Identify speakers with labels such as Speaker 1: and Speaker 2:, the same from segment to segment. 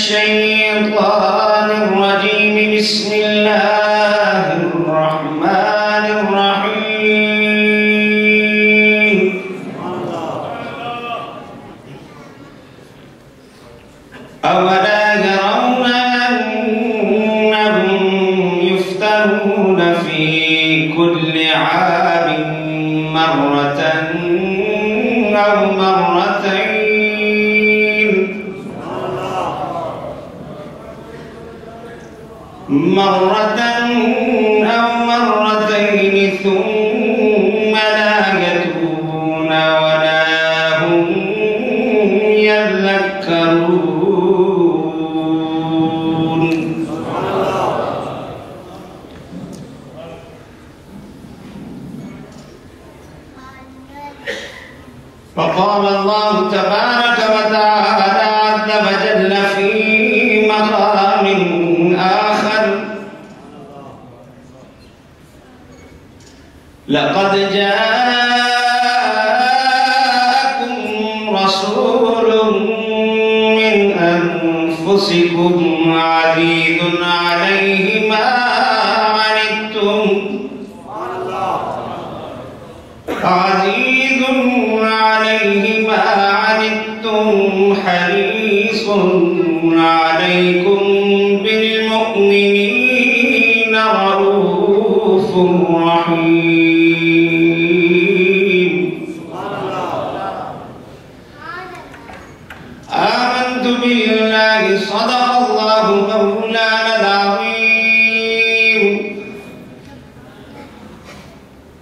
Speaker 1: الشيطان الرجيم بسم الله الرحمن الرحيم أولا يرون أنهم يفتنون في كل عام مرة أو مرتين ثم لا يتوبون ولا هم يذكرون. فقال الله تبارك وتعالى عز وجل في مقام آخر: لقد جاءكم رسول من أنفسكم عزيز عليه ما عنتم حريص عليكم بالمؤمنين رؤوف رحيم. آمنت بالله صدق الله مولانا العظيم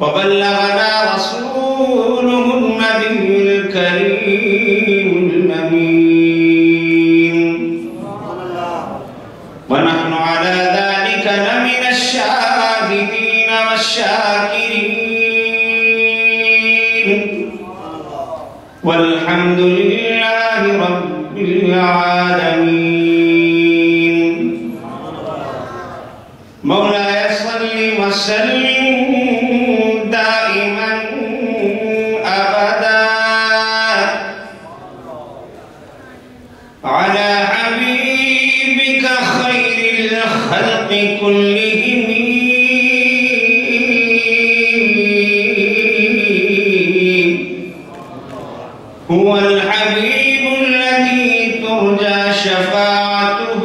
Speaker 1: وبلغنا رسوله النبي الكريم الأمين ونحن على ذلك لمن الشاهدين والشاكرين والحمد لله رب العالمين. مولاي صل وسلم دائما أبدا على حبيبك خير الخلق كلهم هو الحبيب الذي ترجى شفاعته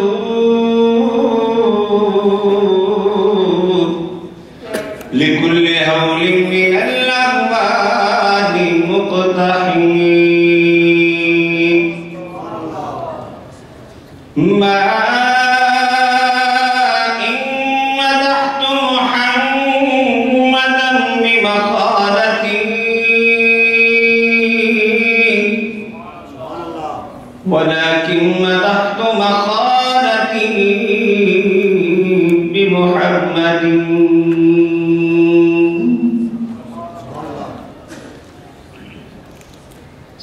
Speaker 1: لكل هول من الأهوال مقتحمين. ما إن مدحت محمدا بمقالتي ولكن مدحت مقالتي بمحمد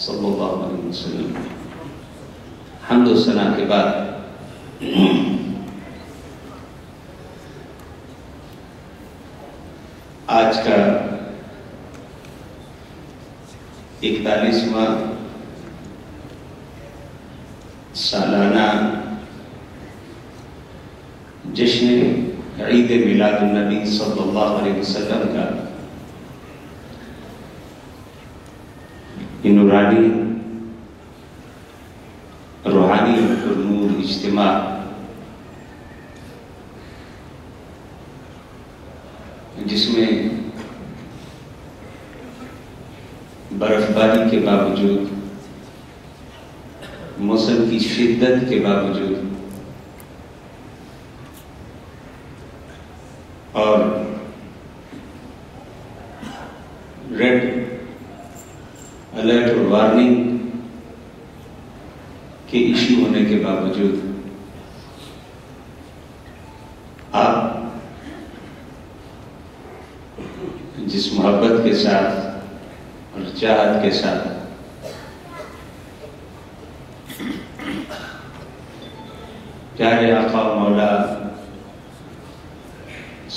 Speaker 1: صلی اللہ علیہ وسلم. حمد و ثنا کے بعد آج کا 41واں سالانہ جشن عید میلاد النبی صلی اللہ علیہ وسلم کا نورانی روحانی نور اجتماع جس میں برف باری کے باوجود موسم کی شدت کے باوجود اور ریڈ الرٹ اور وارننگ کے ایشو ہونے کے باوجود آپ جس محبت کے ساتھ اور چاہت کے ساتھ پیارے آقا و مولا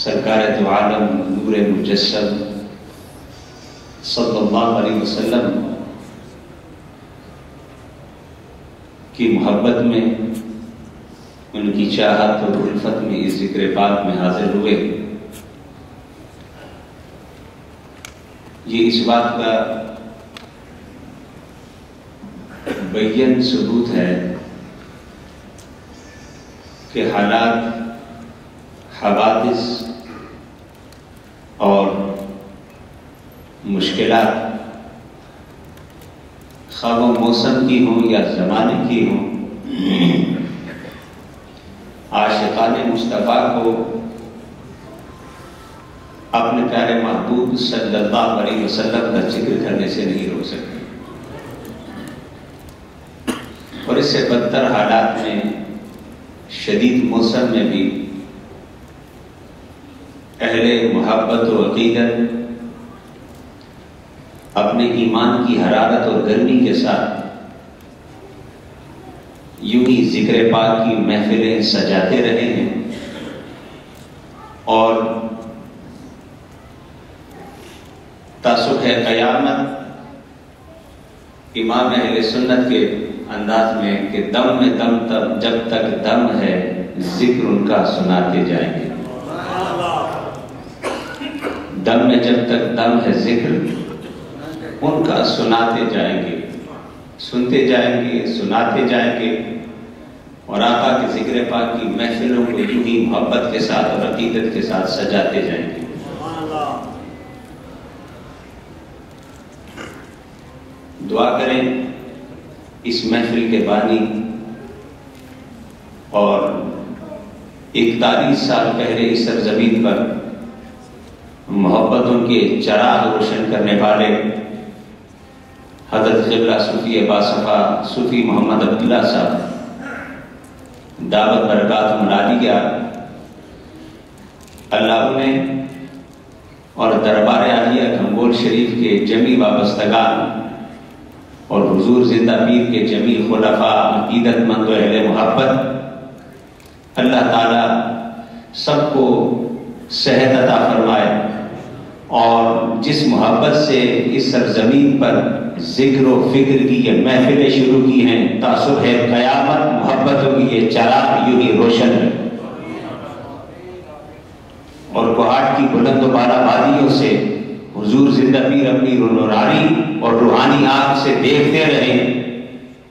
Speaker 1: سرکار دو عالم نور مجسم صلی اللہ علیہ وسلم کی محبت میں ان کی چاہت اور الفت میں اس ذکر پاک میں حاضر ہوئے، یہ اس بات کا بین ثبوت ہے کہ حالات، حوادث اور مشکلات خواہ وہ موسم کی ہوں یا زمانے کی ہوں، عاشقان مصطفیٰ کو اپنے پیارے محبوب صلی اللہ علیہ وسلم کا ذکر کرنے سے نہیں روک سکتے، اور اس سے بدتر حالات میں، شدید موسم میں بھی اہل محبت و عقیدت اپنے ایمان کی حرارت اور گرمی کے ساتھ یوں ہی ذکر پاک کی محفلیں سجاتے رہے ہیں، اور تا صبح قیامت امام اہل سنت کے انداز میں کہ دم میں دم تب جب تک دم ہے ذکر ان کا سناتے جائیں گے، دم میں جب تک دم ہے ذکر ان کا سناتے جائیں گے، سنتے جائیں گے، سناتے جائیں گے، اور آقا کے ذکر پاک کی محفلوں کو یوں ہی محبت کے ساتھ اور عقیدت کے ساتھ سجاتے جائیں گے۔ دعا کریں اس محفل کے بانی اور 41 سال پہلے اس سرزمین پر محبتوں کے چراغ روشن کرنے والے حضرت قبلہ صوفی باصفا صوفی محمد عبداللہ صاحب دعوت برکات ملادیہ، اللہ انہیں اور دربار عالیہ گھنگول شریف کے جمی وابستگان اور حضور زندہ پیر کے جمی خلفاء عقیدت مند و اہل محبت، اللہ تعالیٰ سب کو صحت عطا فرمائے، اور جس محبت سے اس سرزمین پر ذکر و فکر کی یہ محفلیں شروع کی ہیں، تا صبح قیامت محبتوں کی یہ چراغ یوں ہی روشن ہے، اور کوہاٹ کی بلند و بالا وادیوں سے حضور زندہ پیر اپنی نورانی اور روحانی آنکھ سے دیکھتے رہیں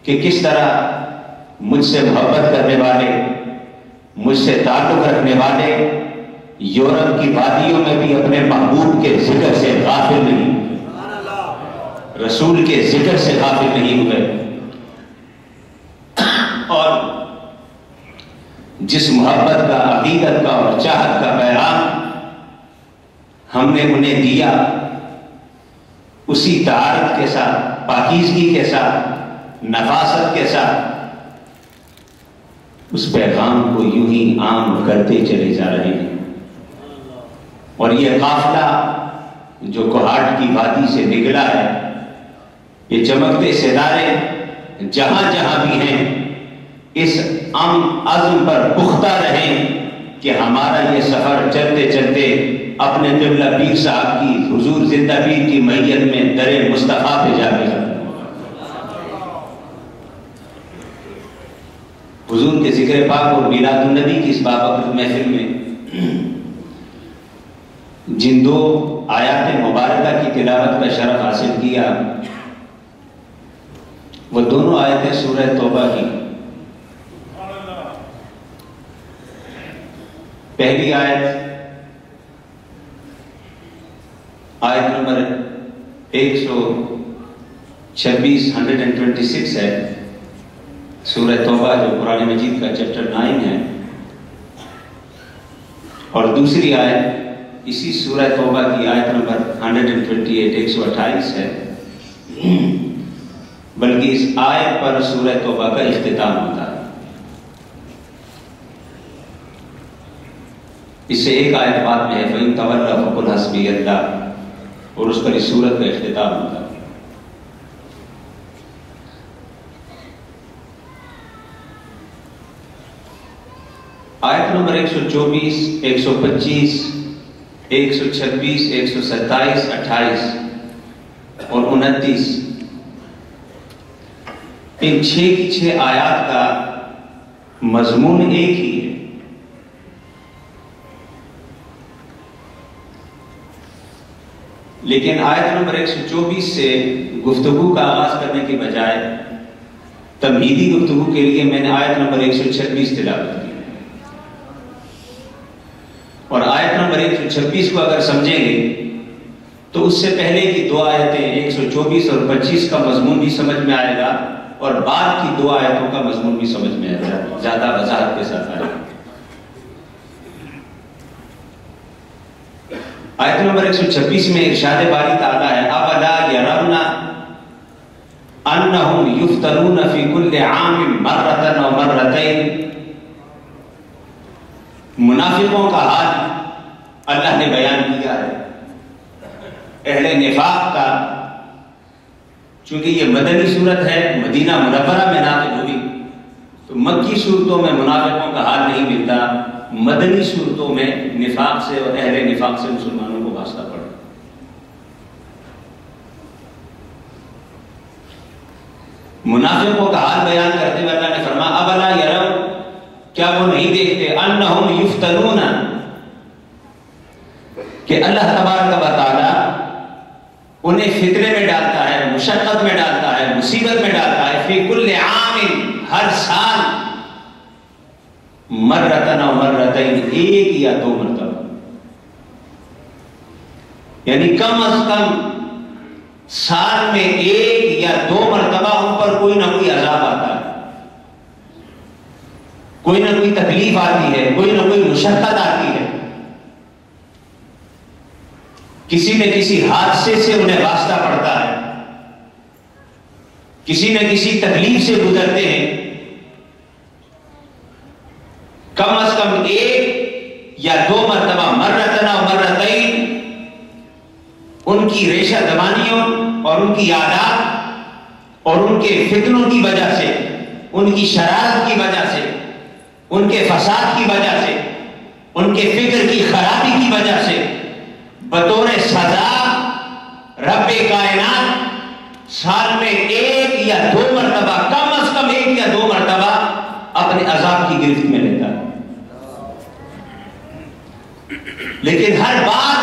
Speaker 1: کہ کس طرح مجھ سے محبت کرنے والے، مجھ سے تعلق رکھنے والے یورپ کی وادیوں میں بھی اپنے محبوب کے ذکر سے غافل نہیں، رسول کے ذکر سے غافل نہیں ہوئے، اور جس محبت کا، عقیدت کا اور چاہت کا پیغام ہم نے انہیں دیا، اسی طہارت کے ساتھ، پاکیزگی کے ساتھ، نفاست کے ساتھ اس پیغام کو یوں ہی عام کرتے چلے جا رہے ہیں، اور یہ قافلہ جو کوہاٹ کی وادی سے نکلا ہے، یہ چمکتے ستارے جہاں جہاں بھی ہیں اس عزم پر پختہ رہیں کہ ہمارا یہ سفر چلتے چلتے اپنے قبلہ پیر صاحب کی، حضور زندہ پیر کی میت میں در مصطفیٰ پہ جا کے حضور کے ذکر پاک اور میلاد النبی کی اس بابرکت محفل میں جن دو آیات مبارکہ کی تلاوت کا شرف حاصل کیا، وہ دونوں آیتیں سورہ توبہ کی۔ پہلی آیت نمبر 126 ہے، سورہ توبہ جو قرآن مجید کا چیپٹر 9 ہے، اور دوسری آیت اسی سورہ توبہ کی آیت نمبر 128 ہے، بلکہ اس آیت پر سورہ توبہ کا اختتام ہوتا ہے۔ اس سے ایک آیت بعد میں ہے فَإِن تَوَلَّوْا فَقُلْ حَسْبِيَ اللَّهُ، اور اس پر اس سورت کا اختتام ہوتا ہے۔ آیت نمبر 124، 125، 126، 127، 28 اور 29، ان 6 کی 6 آیات کا مضمون ایک ہی ہے. لیکن آیت نمبر 124 سے گفتگو کا آغاز کرنے کے بجائے تمہیدی گفتگو کے لیے میں نے آیت نمبر 126 تلاوت کی. اور آیت نمبر 126 کو اگر سمجھیں گے تو اس سے پہلے کی دو آیتیں 124 اور 25 کا مضمون بھی سمجھ میں آئے گا اور بعد کی دو آیتوں کا مضمون بھی سمجھ میں آئے گا، زیادہ وضاحت کے ساتھ آئے گا. آیت نمبر 126 میں ارشاد باری تعالیٰ ہے اَوَلَا يَرَوْنَ أَنَّهُمْ يُفْتَنُونَ فِي كُلِّ عَامٍ مَرَّةً أَوْ مَرَّتَيْنِ. منافقوں کا حال اللہ نے بیان کیا ہے. اہل نفاق کا، چونکہ یہ مدنی صورت ہے، مدینہ منورہ میں نازل ہوئی، تو مکی صورتوں میں منافقوں کا حال نہیں ملتا، مدنی صورتوں میں نفاق سے اور اہل نفاق سے مسلمانوں کو واسطہ پڑا. منافقوں کا حال بیان کرتے ہوئے اللہ نے فرمایا اَوَلَا يَرَوْنَ، کیا وہ نہیں دیکھتے، أَنَّهُمْ يُفْتَنُونَ، کہ اللہ تبارک و تعالیٰ انہیں فتنے میں ڈالتا ہے، مشقت میں ڈالتا ہے، مصیبت میں ڈالتا ہے، فی کل عام، ہر سال، مرتن و مرتین، ایک یا دو مرتبہ، یعنی کم از کم سال میں ایک یا دو مرتبہ ان پر کوئی نہ کوئی عذاب آتا ہے، کوئی نہ کوئی تکلیف آتی ہے، کوئی نہ کوئی مشقت آتی ہے، کسی نہ کسی حادثے سے انہیں واسطہ پڑتا ہے، کسی نہ کسی تکلیف سے گزرتے ہیں. کم از کم ایک یا دو مرتبہ، مرتن و مرتین، ان کی ریشہ دبانیوں اور ان کی عادات اور ان کے فتنوں کی وجہ سے، ان کی شرارت کی وجہ سے، ان کے فساد کی وجہ سے، ان کے فکر کی خرابی کی وجہ سے، بطور سزا رب کائنات سال میں ایک یا دو مرتبہ، کم از کم ایک یا دو مرتبہ اپنے عذاب کی گرفت میں لیتا ہے. لیکن ہر بار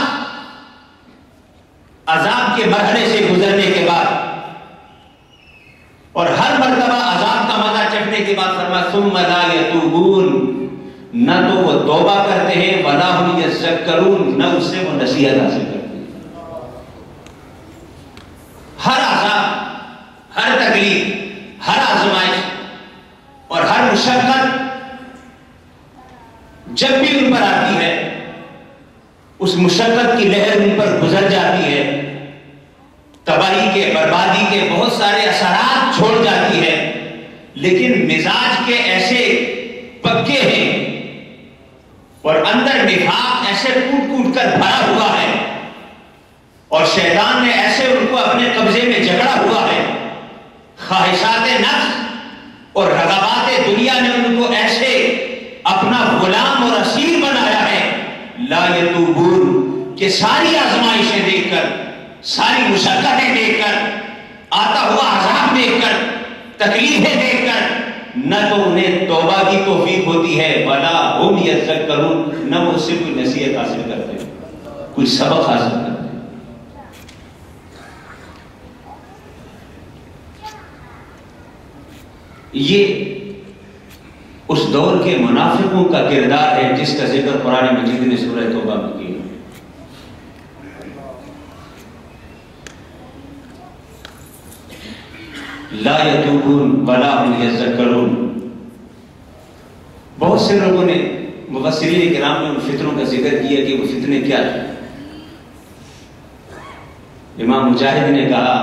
Speaker 1: عذاب کے مرحلے سے گزرنے کے بعد اور ہر مرتبہ عذاب کا مزہ چکھنے کے بعد فرمایا ثم لا یتوبون، نہ تو وہ توبہ کرتے ہیں، ولا هم یذکرون، نہ اس سے وہ نصیحت حاصل کرتے ہیں. ہر عذاب، ہر تکلیف، ہر آزمائش اور ہر مشقت جب بھی ان پر آتی ہے، اس مشقت کی لہر ان پر گزر جاتی ہے، تباہی کے، بربادی کے بہت سارے اثرات چھوڑ جاتی ہے، لیکن مزاج کے ایسے پکے ہیں اور اندر نفاق ایسے کوٹ کوٹ کر بھرا ہوا ہے اور شیطان نے ایسے ان کو اپنے قبضے میں جکڑا ہوا ہے، خواہشات نفس اور رغبات دنیا نے ان کو ایسے اپنا غلام اور اسیر بنایا ہے، لا یتوبون، کہ ساری آزمائشیں دیکھ کر، ساری مشقتیں دیکھ کر، آتا ہوا عذاب دیکھ کر، تکلیفیں دیکھ کر، نہ تو انہیں توبہ کی توفیق ہوتی ہے، ولا هم یذکرون، نہ وہ اس سے کوئی نصیحت حاصل کرتے ہیں، کوئی سبق حاصل کرتے ہیں. یہ اس دور کے منافقوں کا کردار ہے جس کا ذکر قرآن مجید نے سورہ توبہ میں کیا. لا یتوبون ولا هم یذکرون. بہت سے لوگوں نے، مفسرین کرام نے ان فتنوں کا ذکر کیا کہ وہ فتنے کیا تھے. امام مجاہد نے کہا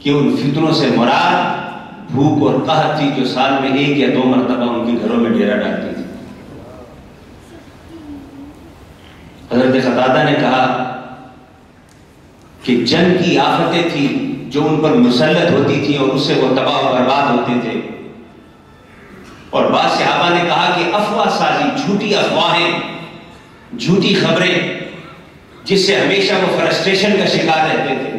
Speaker 1: کہ ان فتنوں سے مراد بھوک اور قحط تھی جو سال میں ایک یا دو مرتبہ ان کے گھروں میں ڈیرا ڈالتی تھی. حضرت قتادہ نے کہا کہ جنگ کی آفتیں تھی جو ان پر مسلط ہوتی تھی اور اس سے وہ تباہ و برباد ہوتے تھے. اور بعض صحابہ نے کہا کہ افواہ سازی، جھوٹی افواہیں، جھوٹی خبریں، جس سے ہمیشہ وہ فرسٹریشن کا شکار رہتے تھے،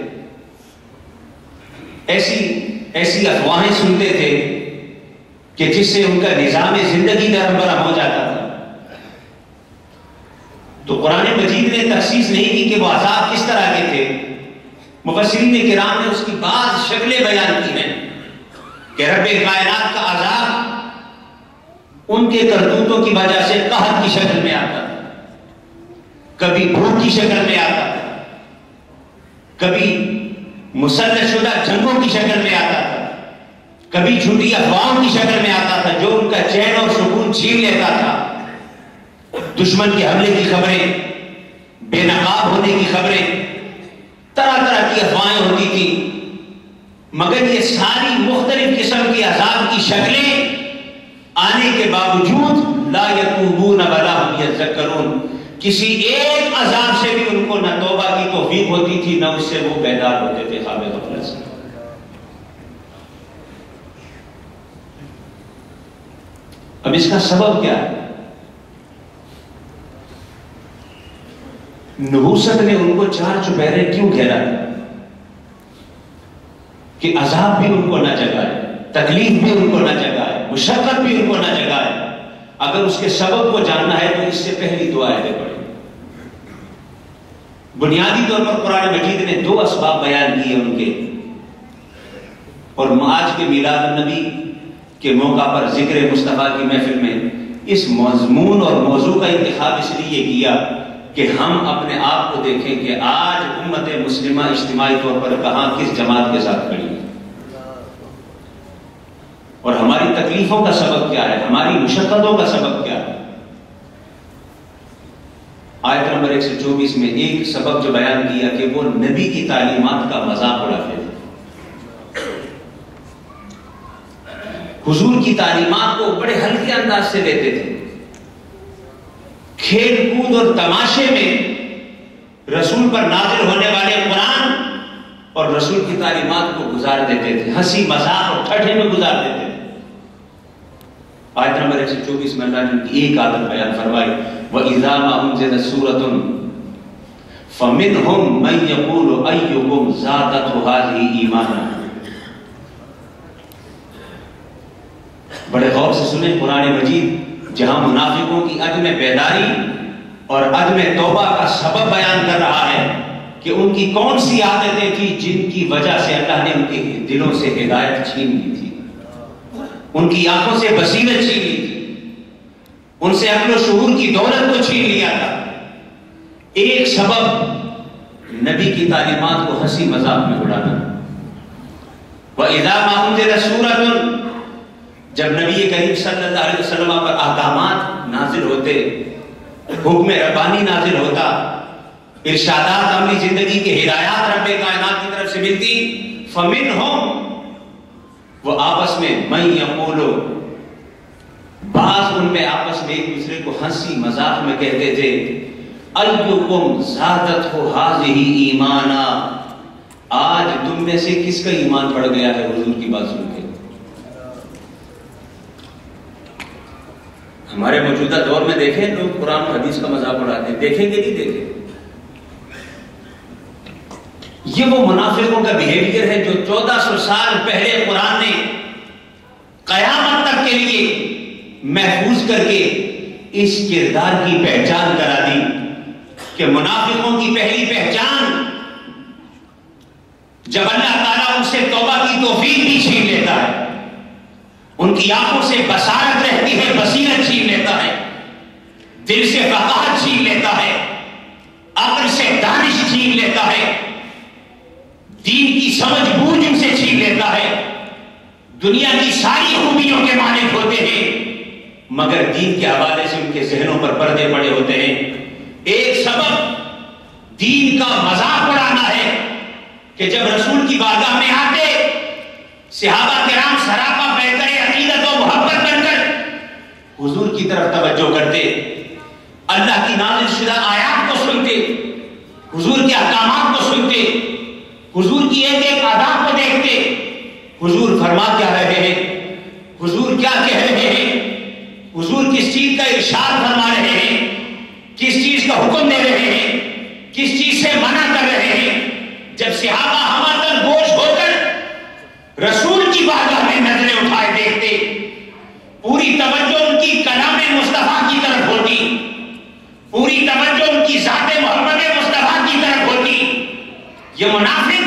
Speaker 1: ایسی افواہیں سنتے تھے کہ جس سے ان کا نظام زندگی درہم برہم ہو جاتا تھا. تو قرآن مجید نے تخصیص نہیں کی کہ وہ عذاب کس طرح کے تھے. مفسرین کرام نے اس کی بعض شکلیں بیان کی ہیں کہ رب کائنات کا عذاب ان کے کرتوتوں کی وجہ سے قحط کی شکل میں آتا تھا, کبھی بھوک کی شکل میں آتا تھا, کبھی مسلح شدہ جنگوں کی شکل میں آتا تھا, کبھی جھوٹی افواہوں کی شکل میں آتا تھا جو ان کا چین اور سکون چھین لیتا تھا. دشمن کے حملے کی خبریں, بے نقاب ہونے کی خبریں, طرح طرح کی افواہیں ہوتی تھی. مگر یہ ساری مختلف قسم کی عذاب کی شکلیں آنے کے باوجود لا یتوبون ولا هم یذکرون, کسی ایک عذاب سے بھی ان کو نہ توبہ کی توفیق ہوتی تھی نہ اس سے وہ بیدار ہوتے تھے خواب غفلت سے. اب اس کا سبب کیا ہے؟ نحوست نے ان کو چار چوبیرے کیوں گھیرا کہ عذاب بھی ان کو نہ جگائے, تکلیف بھی ان کو نہ جگائے, مشقت بھی ان کو نہ جگائے. اگر اس کے سبب کو جاننا ہے تو اس سے پہلی دو آیتیں پڑھیں. بنیادی طور پر قرآن مجید نے دو اسباب بیان کیے ان کے, اور آج کے میلاد النبی کے موقع پر ذکر مصطفیٰ کی محفل میں اس مضمون اور موضوع کا انتخاب اس لیے کیا کہ ہم اپنے آپ کو دیکھیں کہ آج امت مسلمہ اجتماعی طور پر کہاں کس جماعت کے ساتھ کھڑی ہے, اور ہماری تکلیفوں کا سبب کیا ہے, ہماری مشقتوں کا سبب کیا ہے. آیت نمبر 124 میں ایک سبب جو بیان کیا کہ وہ نبی کی تعلیمات کا مذاق اڑاتے تھے, حضور کی تعلیمات کو بڑے ہلکے انداز سے لیتے تھے, کھیل کود اور تماشے میں رسول پر نازل ہونے والے قرآن اور رسول کی تعلیمات کو گزار دیتے تھے, ہنسی مذاق اور ٹھٹھے میں گزار دیتے تھے. آیت نمبر 124 میں اللہ نے ان کی ایک عادت بیان فرمائی, وَإِذَا مَا أُنزِلَتْ سُورَةٌ فَمِنْهُمْ مَن يَقُولُ أَيُّكُمْ زَادَتْهُ هَٰذِهِ إِيمَانًا. بڑے غور سے سنیں قرآن مجید جہاں منافقوں کی عدم بیداری اور عدم توبہ کا سبب بیان کر رہا ہے کہ ان کی کون سی عادتیں تھیں جن کی وجہ سے اللہ نے ان کے دلوں سے ہدایت چھین لی تھی, ان کی آنکھوں سے بصیرت چھین لی تھی, ان سے عقل و شعور کی دولت کو چھین لیا تھا. ایک سبب نبی کی تعلیمات کو ہنسی مذاق میں اڑانا. وَإِذَا مَا أُنزِلَتْ سُورَةٌ, جب نبی کریم صلی اللہ علیہ وسلم پر احکامات نازل ہوتے, حکم ربانی نازل ہوتا, ارشادات عملی زندگی کے ہدایات رب کائنات کی طرف سے ملتی, فَمِنْهُمْ, وہ آپس میں مَن يَقُولُ, بعض ان میں آپس میں ایک دوسرے کو ہنسی مذاق میں کہتے تھے, أَيُّكُمْ زَادَتْهُ هَٰذِهِ إِيمَانًا, آج تم میں سے کس کا ایمان بڑھ گیا ہے حضور کی بات سن کے. ہمارے موجودہ دور میں دیکھیں لوگ قرآن و حدیث کا مذاق اڑاتے ہیں, دیکھیں گے نہیں دیکھیں. یہ وہ منافقوں کا بیہیویئر ہے جو 1400 سال پہلے قرآن نے قیامت تک کے لیے محفوظ کر کے اس کردار کی پہچان کرا دی کہ منافقوں کی پہلی پہچان جب اللہ تعالیٰ ان سے توبہ کی توفیق بھی چھین لیتا ہے, ان کی آنکھوں سے بصارت رہتی ہے, بصیرت چھین لیتا ہے, دل سے فقاہت چھین لیتا ہے, عقل سے دانش چھین لیتا ہے, دین کی سمجھ بوجھ ان سے چھین لیتا ہے, دنیا کی ساری خوبیوں کے مالک ہوتے ہیں مگر دین کے حوالے سے ان کے ذہنوں پر پردے پڑے ہوتے ہیں. ایک سبب دین کا مذاق اڑانا ہے کہ جب رسول کی بارگاہ میں آتے صحابہ کرام سراپا بہتر عقیدت و محبت بن کر حضور کی طرف توجہ کرتے, اللہ کی نازل شدہ آیات کو سنتے, حضور کے احکامات کو سنتے, حضور کی ایک ایک ادا کو دیکھتے, حضور فرما کیا رہے ہیں, حضور کیا کہہ رہے ہیں, حضور کس چیز کا ارشاد فرما رہے ہیں, کس چیز کا حکم دے رہے ہیں, کس چیز سے منع کر رہے ہیں. جب صحابہ ہمارا گوش ہو کر رسول کی بارگاہ میں نظریں اٹھائے دیکھتے پوری توجہ ان کی کلام مصطفیٰ کی طرف ہوتی، پوری توجہ ان کی ذات محمد مصطفیٰ کی طرف ہوتی. یہ منافق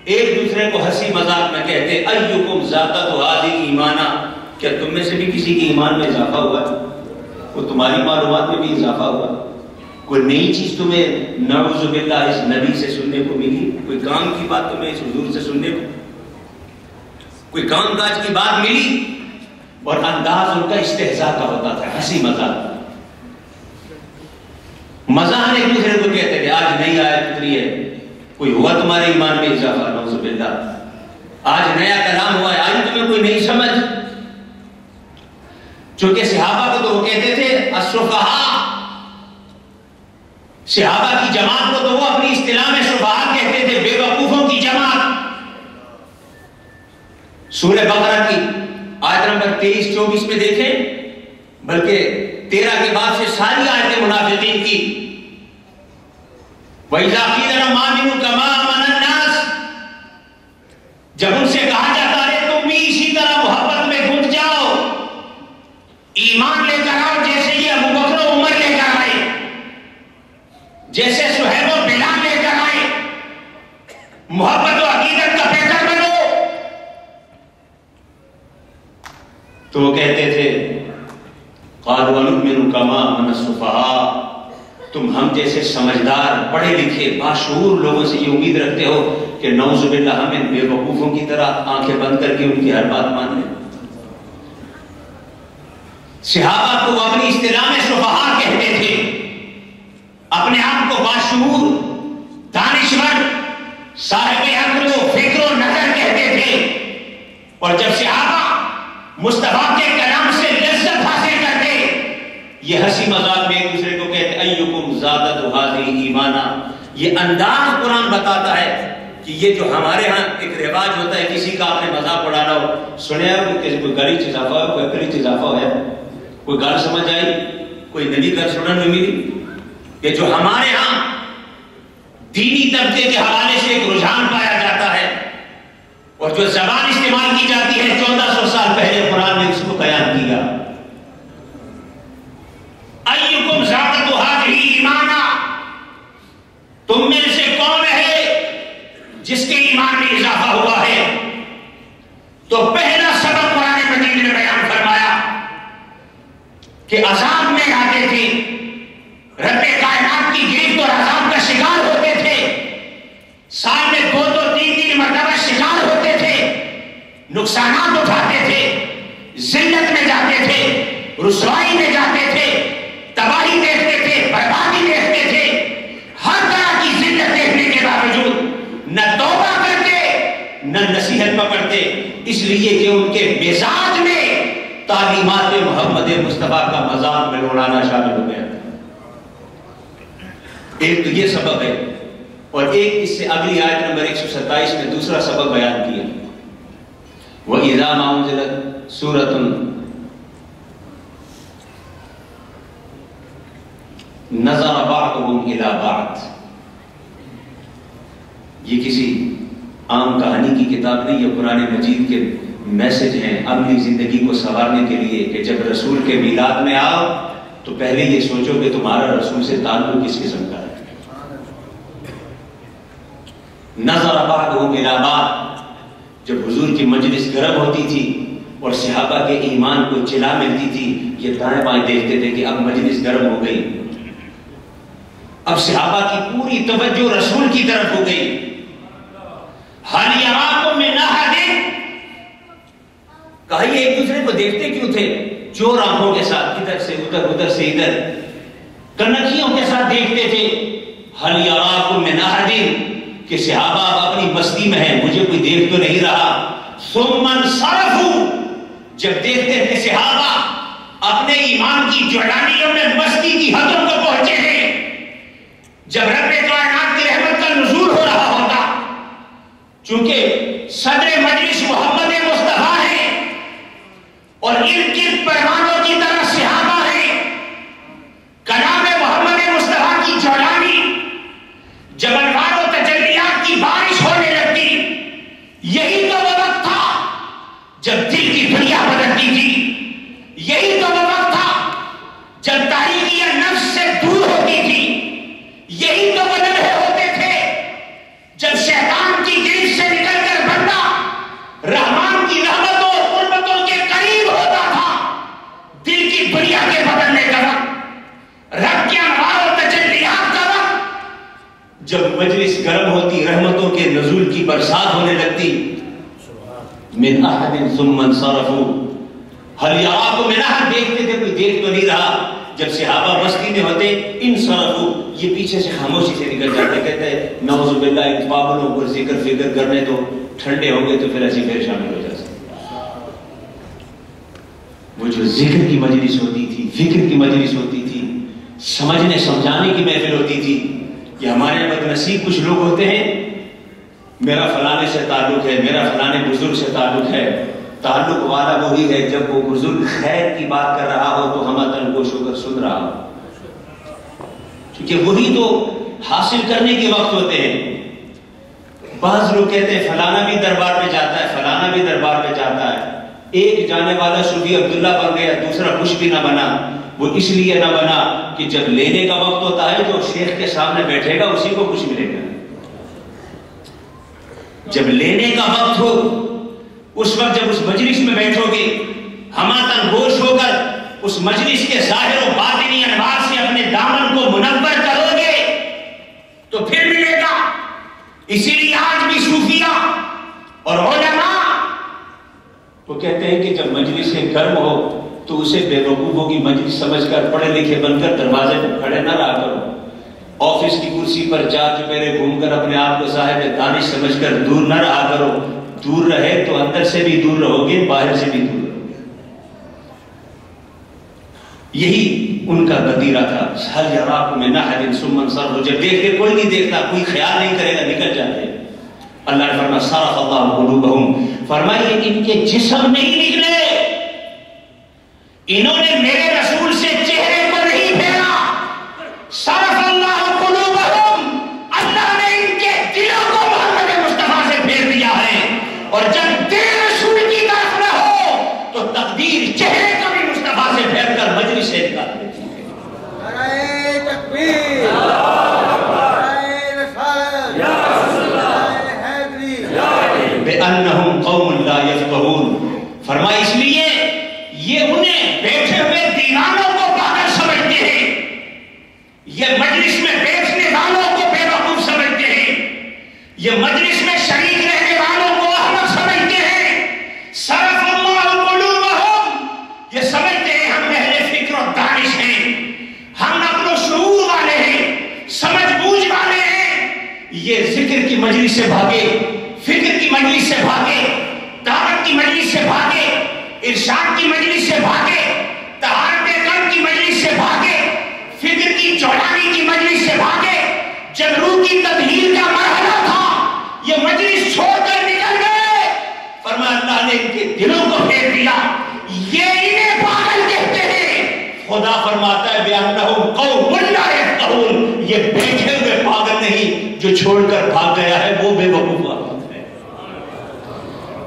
Speaker 1: ایک دوسرے کو ہنسی مذاق میں کہتے ایکم زادت ھذہ ایمانا، کیا تم میں سے بھی کسی کے ایمان میں اضافہ ہوا ہے؟ وہ تمہاری معلومات میں بھی اضافہ ہوا؟ کوئی نئی چیز تمہیں نعوذ باللہ اس نبی سے سننے کو ملی؟ کوئی کام کی بات تمہیں اس حضور سے سننے کو، کوئی کام کاج کی بات ملی؟ اور انداز ان کا استہزاء کا ہوتا تھا، ہنسی مذاق. مزاح ایک دوسرے کو کہتے تھے آج نئی آیت اتری ہے، کوئی ہوا تمہارے ایمان میں اضافہ؟ نعوذ باللہ. آج نیا کلام ہوا ہے، آج تمہیں کوئی نہیں سمجھ. چونکہ صحابہ کو تو وہ کہتے تھے السفہاء، صحابہ کی جماعت کو تو وہ اپنی اصطلاح میں سفہاء کہتے تھے، بے وقوفوں کی جماعت. سورہ بقرہ کی آیت نمبر 23-24 میں دیکھیں، بلکہ 13 کے بعد سے ساری آیتیں منافقین کی. وَإِذَا قِيلَ لَهُمْ آمِنُوا كَمَا آمَنَ النَّاسُ، جب ان سے کہا جاتا ہے تم بھی اسی طرح محبت میں گھٹ جاؤ، ایمان لے کر آؤ جیسے یہ ابو بکر و عمر لے کر آئے، جیسے صہیب و بلال لے کر آئے، محبت و عقیدت کا پیکر بنو. تو وہ کہتے تھے قالوا نؤمن كما آمن السفهاء، تم ہم جیسے سمجھدار پڑھے لکھے باشعور لوگوں سے یہ امید رکھتے ہو کہ نعوذ باللہ ہمیں بے وقوفوں کی طرح آنکھیں بند کر کے ان کی ہر بات مان لیں. صحابہ کو اپنی اصطلاح میں سفہاء کہتے تھے، اپنے آپ کو باشعور، دانشور، صاحب عقل و فکر و نظر کہتے تھے. اور جب صحابہ مصطفیٰ کے کلام سے لذت حاصل کرتے، یہ ہنسی مذاق میں ایک دوسرے کو کہتے ایکم زادت ھذہ ایمانا. یہ انداز قرآن بتاتا ہے کہ یہ جو ہمارے ہاں ایک رواج ہوتا ہے کسی کا آپ نے مذاق اڑانا ہو، سنے کوئی گلی چ اضافہ ہو، کوئی اکلی چ اضافہ ہے، کوئی گل سمجھ آئی، کوئی نئی گل سننے میں ملی. کہ جو ہمارے ہاں دینی طبقے کے حوالے سے ایک رجحان پایا جاتا ہے اور جو زبان استعمال کی جاتی ہے 1400 سال پہلے قرآن نے اس کو بیان کیا. ایکم زادت ھذہ ایمانا، تم میں سے کون ہے جس کے ایمان میں اضافہ ہوا ہے؟ تو پہلا سبق قرآن مجید نے بیان فرمایا کہ عذاب میں آتے تھے، رب کائنات کی گرفت اور عذاب کا شکار ہوتے تھے، سال میں 2-3 مرتبہ شکار ہوتے تھے، نقصانات اٹھاتے تھے، ذلت میں جاتے تھے، رسوائی میں جاتے تھے، تباہی دیکھتے تھے، بربادی دیکھتے تھے. ہر طرح کی ذلت دیکھنے کے باوجود نہ توبہ کرتے نہ نصیحت پکڑتے، اس لیے کہ ان کے مزاج میں تعلیمات محمد مصطفیٰ کا مذاق میں اڑانا شامل ہو گیا. ایک تو یہ سبب ہے، اور ایک اس سے اگلی آیت نمبر 127 میں دوسرا سبب بیان کیا. وَإِذَا مَا أُنزِلَتْ سُورَةٌ نَظَرَ بَعْضُهُمْ إِلَى بَعْضٍ. یہ کسی عام کہانی کی کتاب نہیں، یہ قرآن مجید کے میسج ہیں اپنی زندگی کو سنوارنے کے لیے کہ جب رسول کے میلاد میں آؤ تو پہلے یہ سوچو کہ تمہارا رسول سے تعلق کس قسم کا ہے. نظر بعضهم الى بعض، جب حضور کی مجلس گرم ہوتی تھی اور صحابہ کے ایمان کو چلا ملتی تھی، یہ دائیں بائیں دیکھتے تھے کہ اب مجلس گرم ہو گئی، اب صحابہ کی پوری توجہ رسول کی طرف ہو گئی. هل يراكم من احد، کہا یہ ایک دوسرے کو دیکھتے کیوں تھے؟ چور آنکھوں کے ساتھ ادھر سے ادھر، ادھر سے ادھر، کنکھیوں کے ساتھ دیکھتے تھے. هل يراكم من احد، کہ صحابہ اپنی مستی میں ہیں، مجھے کوئی دیکھ تو نہیں رہا. ثم انصرفوا، جب دیکھتے تھے صحابہ اپنے ایمان کی جوڑانیوں میں مستی کی حدوں کو پہنچے ہیں، جب رب کائنات کی رحمت کا نزول ہو رہا ہوتا، چونکہ صدر مجلس محمد مصطفیٰ ہے اور ارد گرد پروانوں کی طرح صحابہ ہیں، کلام محمد مصطفیٰ کی جوڑانی جب انوار و تجلیات کی بارش ہونے لگتی، یہی تو وہ وقت تھا جب دل کی دنیا بدلتی تھی. یہی تو وہ وقت تھا جب تاریخیہ نفس سے دور ہوتی تھی، یہی تو وہ لمحے ہوتے تھے جب شیطان کی گرفت سے نکل کر بندہ رحمان کی رحمتوں اور قربتوں کے قریب ہوتا تھا۔ دل کی دنیا کے بدلنے کا وقت، رب کے انوار و تجلیات کا وقت، جب مجلس گرم ہوتی، رحمتوں کے نزول کی برسات ہونے لگتی۔ من احد ثم انصرفوا هل يراكم من احد، دیکھتے تھے کوئی دیکھ تو نہیں رہا۔ جب صحابہ مستی میں ہوتے، انصرفوا یہ پیچھے سے خاموشی سے نکل جاتے، کہتے ہیں نعوذ باللہ ان پاگلوں پر ذکر فکر کرنے تو ٹھنڈے ہوں گے تو پھر ایسی پھر شامل ہو جا سکتے۔ وہ جو ذکر کی مجلس ہوتی تھی، فکر کی مجلس ہوتی تھی، سمجھنے سمجھانے کی محفل ہوتی تھی۔ یہ ہمارے بدنصیب کچھ لوگ ہوتے ہیں، میرا فلانے سے تعلق ہے، میرا فلانے بزرگ سے تعلق ہے۔ تعلق والا وہی ہے جب وہ بزرگ خیر کی بات کر رہا ہو تو ہم اتن گوش ہو کر سن رہا ہو، کیونکہ وہی تو حاصل کرنے کے وقت ہوتے ہیں۔ بعض لوگ کہتے ہیں فلانا بھی دربار میں جاتا ہے، فلانا بھی دربار میں جاتا ہے۔ ایک جانے والا صوفی عبداللہ بن گیا، دوسرا کچھ بھی نہ بنا۔ وہ اس لیے نہ بنا کہ جب لینے کا وقت ہوتا ہے جو شیخ کے سامنے بیٹھے گا اسی کو کچھ ملے گا۔ جب لینے کا وقت ہو، اس وقت جب اس مجلس میں بیٹھو گے، ہماتن گوش ہو کر اس مجلس کے ظاہر و باطنی انوار سے اپنے دامن کو منور کرو گے تو پھر ملے گا۔ اسی لیے آج بھی صوفیہ اور علماء وہ کہتے ہیں کہ جب مجلس گرم ہو تو اسے بے وقوفوں کی مجلس سمجھ کر، پڑھے لکھے بن کر دروازے پر کھڑے نہ رہا کرو۔ آفس کی کرسی پر چار چوبیرے گھوم کر اپنے آپ کو صاحب دانش سمجھ کر دور نہ رہا کرو۔ دور رہے تو اندر سے بھی دور رہو گے، باہر سے بھی دور رہو گے۔ یہی ان کا وتیرہ تھا۔ هل يراكم من احد ثم انصرفوا، جب دیکھتے کوئی نہیں دیکھتا، کوئی خیال نہیں کرے گا، نکل جاتے۔ اللہ نے فرمایا صرف اللہ قلوبهم، فرمائیے ان کے جسم نہیں نکلے، انہوں نے میرے رسول سے چہرے کو نہیں پھیرا۔ صرف اللہ قلوبهم، اللہ نے ان کے دلوں کو محمد مصطفیٰ سے پھیر دیا ہے۔ اور جب دل رسول کی طرف نہ ہو تو تقدیر چہرے کو بھی مصطفیٰ سے پھیر کر مجلس سے نکال دیتی ہے۔
Speaker 2: نعرہ تکبیر، نعرہ رسالت، نعرہ حیدری،
Speaker 1: بِأَنَّهُمْ قَوْمٌ لَا يَفْقَهُونَ، فرمایا اس لیے یہ انہیں بیٹھے ہوئے دیوانوں کو پاگل سمجھتے ہیں، یہ مجلس میں بیٹھنے والوں کو بے وقوف سمجھتے ہیں، یہ مجلس میں شریک رہنے والوں کو احمق سمجھتے ہیں۔ صرف اللہ قلوبهم، یہ سمجھتے ہیں ہم اہل فکر و دانش ہیں، ہم عقل و شعور والے ہیں، سمجھ بوجھ والے ہیں۔ یہ ذکر کی مجلس سے بھاگے، فکر کی مجلس سے بھاگے، دعوت کی مجلس سے بھاگے، ارشاد کی مجلس سے بھاگے، طہارت قلب کی مجلس سے بھاگے، فکر کی چوڑانی کی مجلس سے بھاگے۔ جب روح کی تطہیر کا مرحلہ تھا یہ مجلس چھوڑ کر نکل گئے۔ فرمایا اللہ نے ان کے دلوں کو پھیر دیا، یہ انہیں پاگل کہتے ہیں۔ خدا فرماتا ہے بِأَنَّهُمْ قَوْمٌ لَا يَفْقَهُونَ، یہ بیٹھے ہوئے پاگل نہیں، جو چھوڑ کر بھاگ گیا ہے وہ بے وقوف ہے۔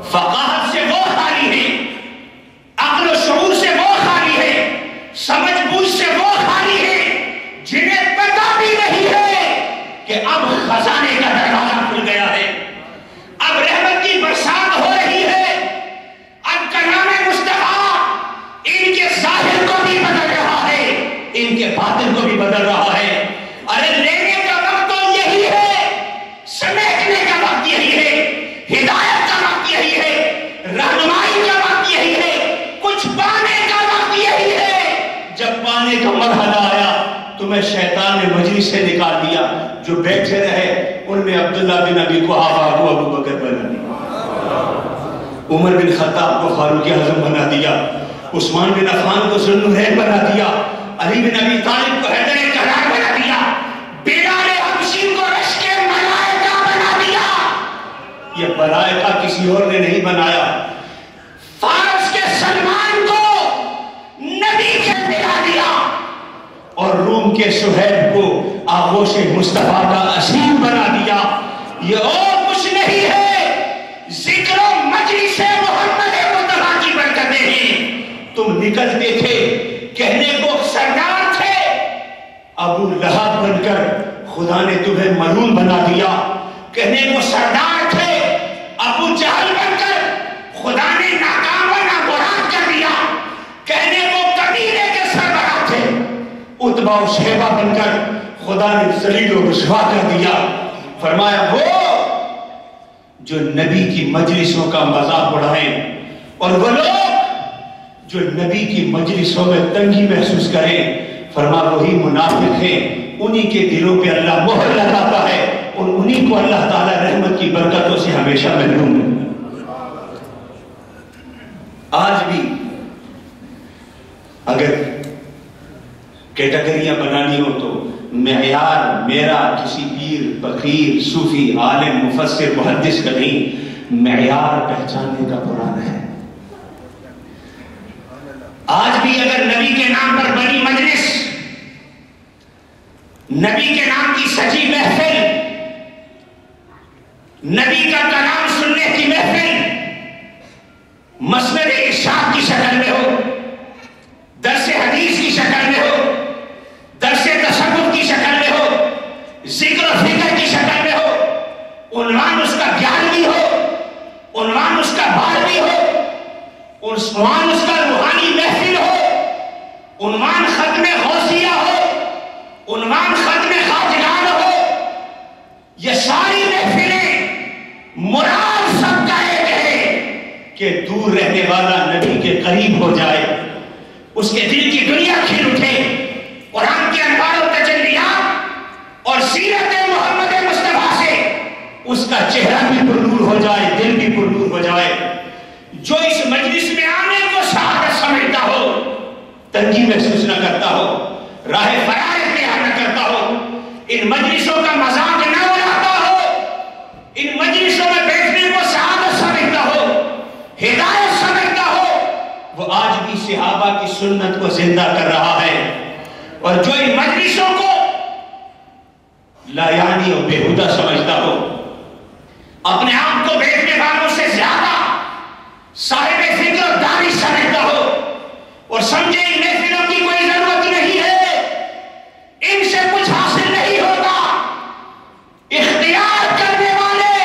Speaker 1: فقاہت سے وہ خالی ہے، عقل و شعور سے وہ خالی ہے، سمجھ بوجھ سے وہ خالی ہے، جنہیں پتہ بھی نہیں ہے کہ اب خزانے کا دروازہ کھل گیا ہے، اب رحمت کی برسات ہو رہی ہے، اب کلام مصطفیٰ ان کے ظاہر کو بھی بدل رہا ہے، ان کے باطن کو بھی بدل رہا ہے۔ ارے لینے کا وقت تو یہی ہے، سمیٹنے کا وقت یہی ہے، ہدایت کا وقت یہی ہے، رہنمائی کا وقت یہی ہے، کچھ پانے کا وقت یہی ہے۔ جب پانے کا مرحلہ آیا تمہیں شیطان نے مجلس سے نکال دیا، جو بیٹھے رہے ان میں عبداللہ بن ابی قحافہ کو ابو بکر بنا دیا، عمر بن خطاب کو فاروق اعظم بنا دیا، عثمان بن عفان کو ذوالنورین بنا دیا، علی بن ابی طالب کو حیدر کرار بنا دیا، بلال حبشی کو رشک ملائکہ بنا دیا۔ یہ ملائکہ کسی اور نے نہیں بنایا، فارس کے سلمان کو نبی کے بنا دیا، اور روم کے سہیب کو آغوش مصطفیٰ کا اسیر بنا دیا۔ یہ اور کچھ نہیں ہے، ذکر و مجلس محمد مصطفیٰ کی برکتیں ہیں۔ تم نکلتے تھے کہنے کو سردار تھے، ابو لہب بن کر خدا نے تمہیں ملعون بنا دیا، کہنے کو سردار تھے، ابو جہل بن کر خدا نے ناکام و نابراد کر دیا، کہنے کو قبیلے کے سربراہ تھے، عتبہ و شیبہ بن کر خدا نے ذلیل و رسوا کر دیا۔ فرمایا وہ جو نبی کی مجلسوں کا مذاق اڑائیں اور وہ لوگ جو نبی کی مجلسوں میں تنگی محسوس کریں، فرما وہی منافق ہیں، انہی کے دلوں پہ اللہ مہر لگاتا ہے اور انہی کو اللہ تعالی رحمت کی برکتوں سے ہمیشہ محروم ہے۔ آج بھی اگر کیٹیگریاں بنانی ہو تو معیار میرا کسی پیر، فقیر، صوفی، عالم، مفسر، محدث کا نہیں، معیار پہچاننے کا قرآن ہے۔ آج بھی اگر نبی کے نام پر بنی مجلس، نبی کے نام کی سجی محفل، نبی کا کلام سننے کی محفل مسند ارشاد کی شکل میں ہو، درس حدیث کی شکل میں ہو، درس تصوف کی شکل میں ہو، ذکر و فکر کی شکل میں ہو، عنوان اس کا گیارہویں ہو، عنوان اس کا 12ویں ہو، عنوان اس کا روحانی محفل ہو، عنوان ختم غوثیہ ہو، عنوان ختم خواجگان ہو، یہ ساری محفلیں مراد سب کا ایک ہے کہ دور رہنے والا نبی کے قریب ہو جائے، اس کے دل کی دنیا کھل اٹھے، قرآن کے انوار و تجلیات اور سیرت محمد مصطفیٰ سے اس کا چہرہ بھی پرنور ہو جائے، دل بھی پرنور ہو جائے۔ جو اس مجلس میں آنے کو سعادت سمجھتا ہو، تنگی محسوس نہ کرتا ہو، راہ فرار اختیار نہ کرتا ہو، ان مجلسوں کا مذاق نہ اڑاتا ہو، ان مجلسوں میں بیٹھنے کو سعادت سمجھتا ہو، ہدایت سمجھتا ہو، وہ آج بھی صحابہ کی سنت کو زندہ کر رہا ہے۔ اور جو ان مجلسوں کو لا یعنی اور بےہودہ سمجھتا ہو، اپنے آپ کو بیٹھنے والوں سے زیادہ صاحب فکر و دانش سمجھتا ہو اور سمجھے ان محفلوں کی کوئی ضرورت نہیں ہے، ان سے کچھ حاصل نہیں ہوتا، اختیار کرنے والے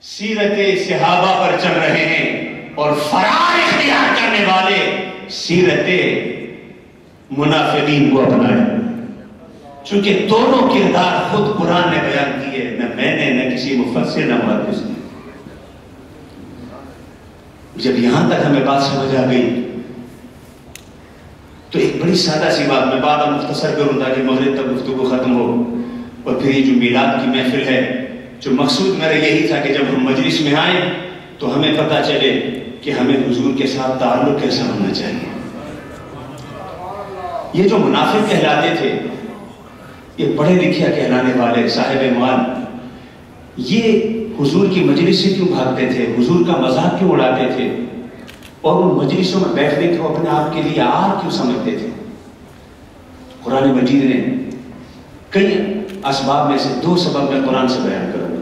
Speaker 1: سیرت صحابہ پر چل رہے ہیں اور فرار اختیار کرنے والے سیرت منافقین کو اپنائے، چونکہ دونوں کردار خود قرآن نے بیان کیے، نہ میں نے، نہ کسی مفسر، نہ محدث نے۔ جب یہاں تک ہمیں بات سمجھ آ گئی تو ایک بڑی سادہ سی بات میں بات مختصر کروں تاکہ مغرب تک گفتگو ختم ہو، اور پھر یہ جو میلاد کی محفل ہے، جو مقصود میرا یہی تھا کہ جب ہم مجلس میں آئیں تو ہمیں پتہ چلے کہ ہمیں حضور کے ساتھ تعلق کیسا ہونا چاہیے۔ یہ جو منافق کہلاتے تھے، یہ پڑھے لکھے کہلانے والے صاحب مال، یہ حضور کی مجلس سے کیوں بھاگتے تھے، حضور کا مذاق کیوں اڑاتے تھے، اور ان مجلسوں میں بیٹھنے کو اپنے آپ کے لیے آر کیوں سمجھتے تھے؟ قرآن مجید نے کئی اسباب میں سے 2 سبب میں قرآن سے بیان کروں گا،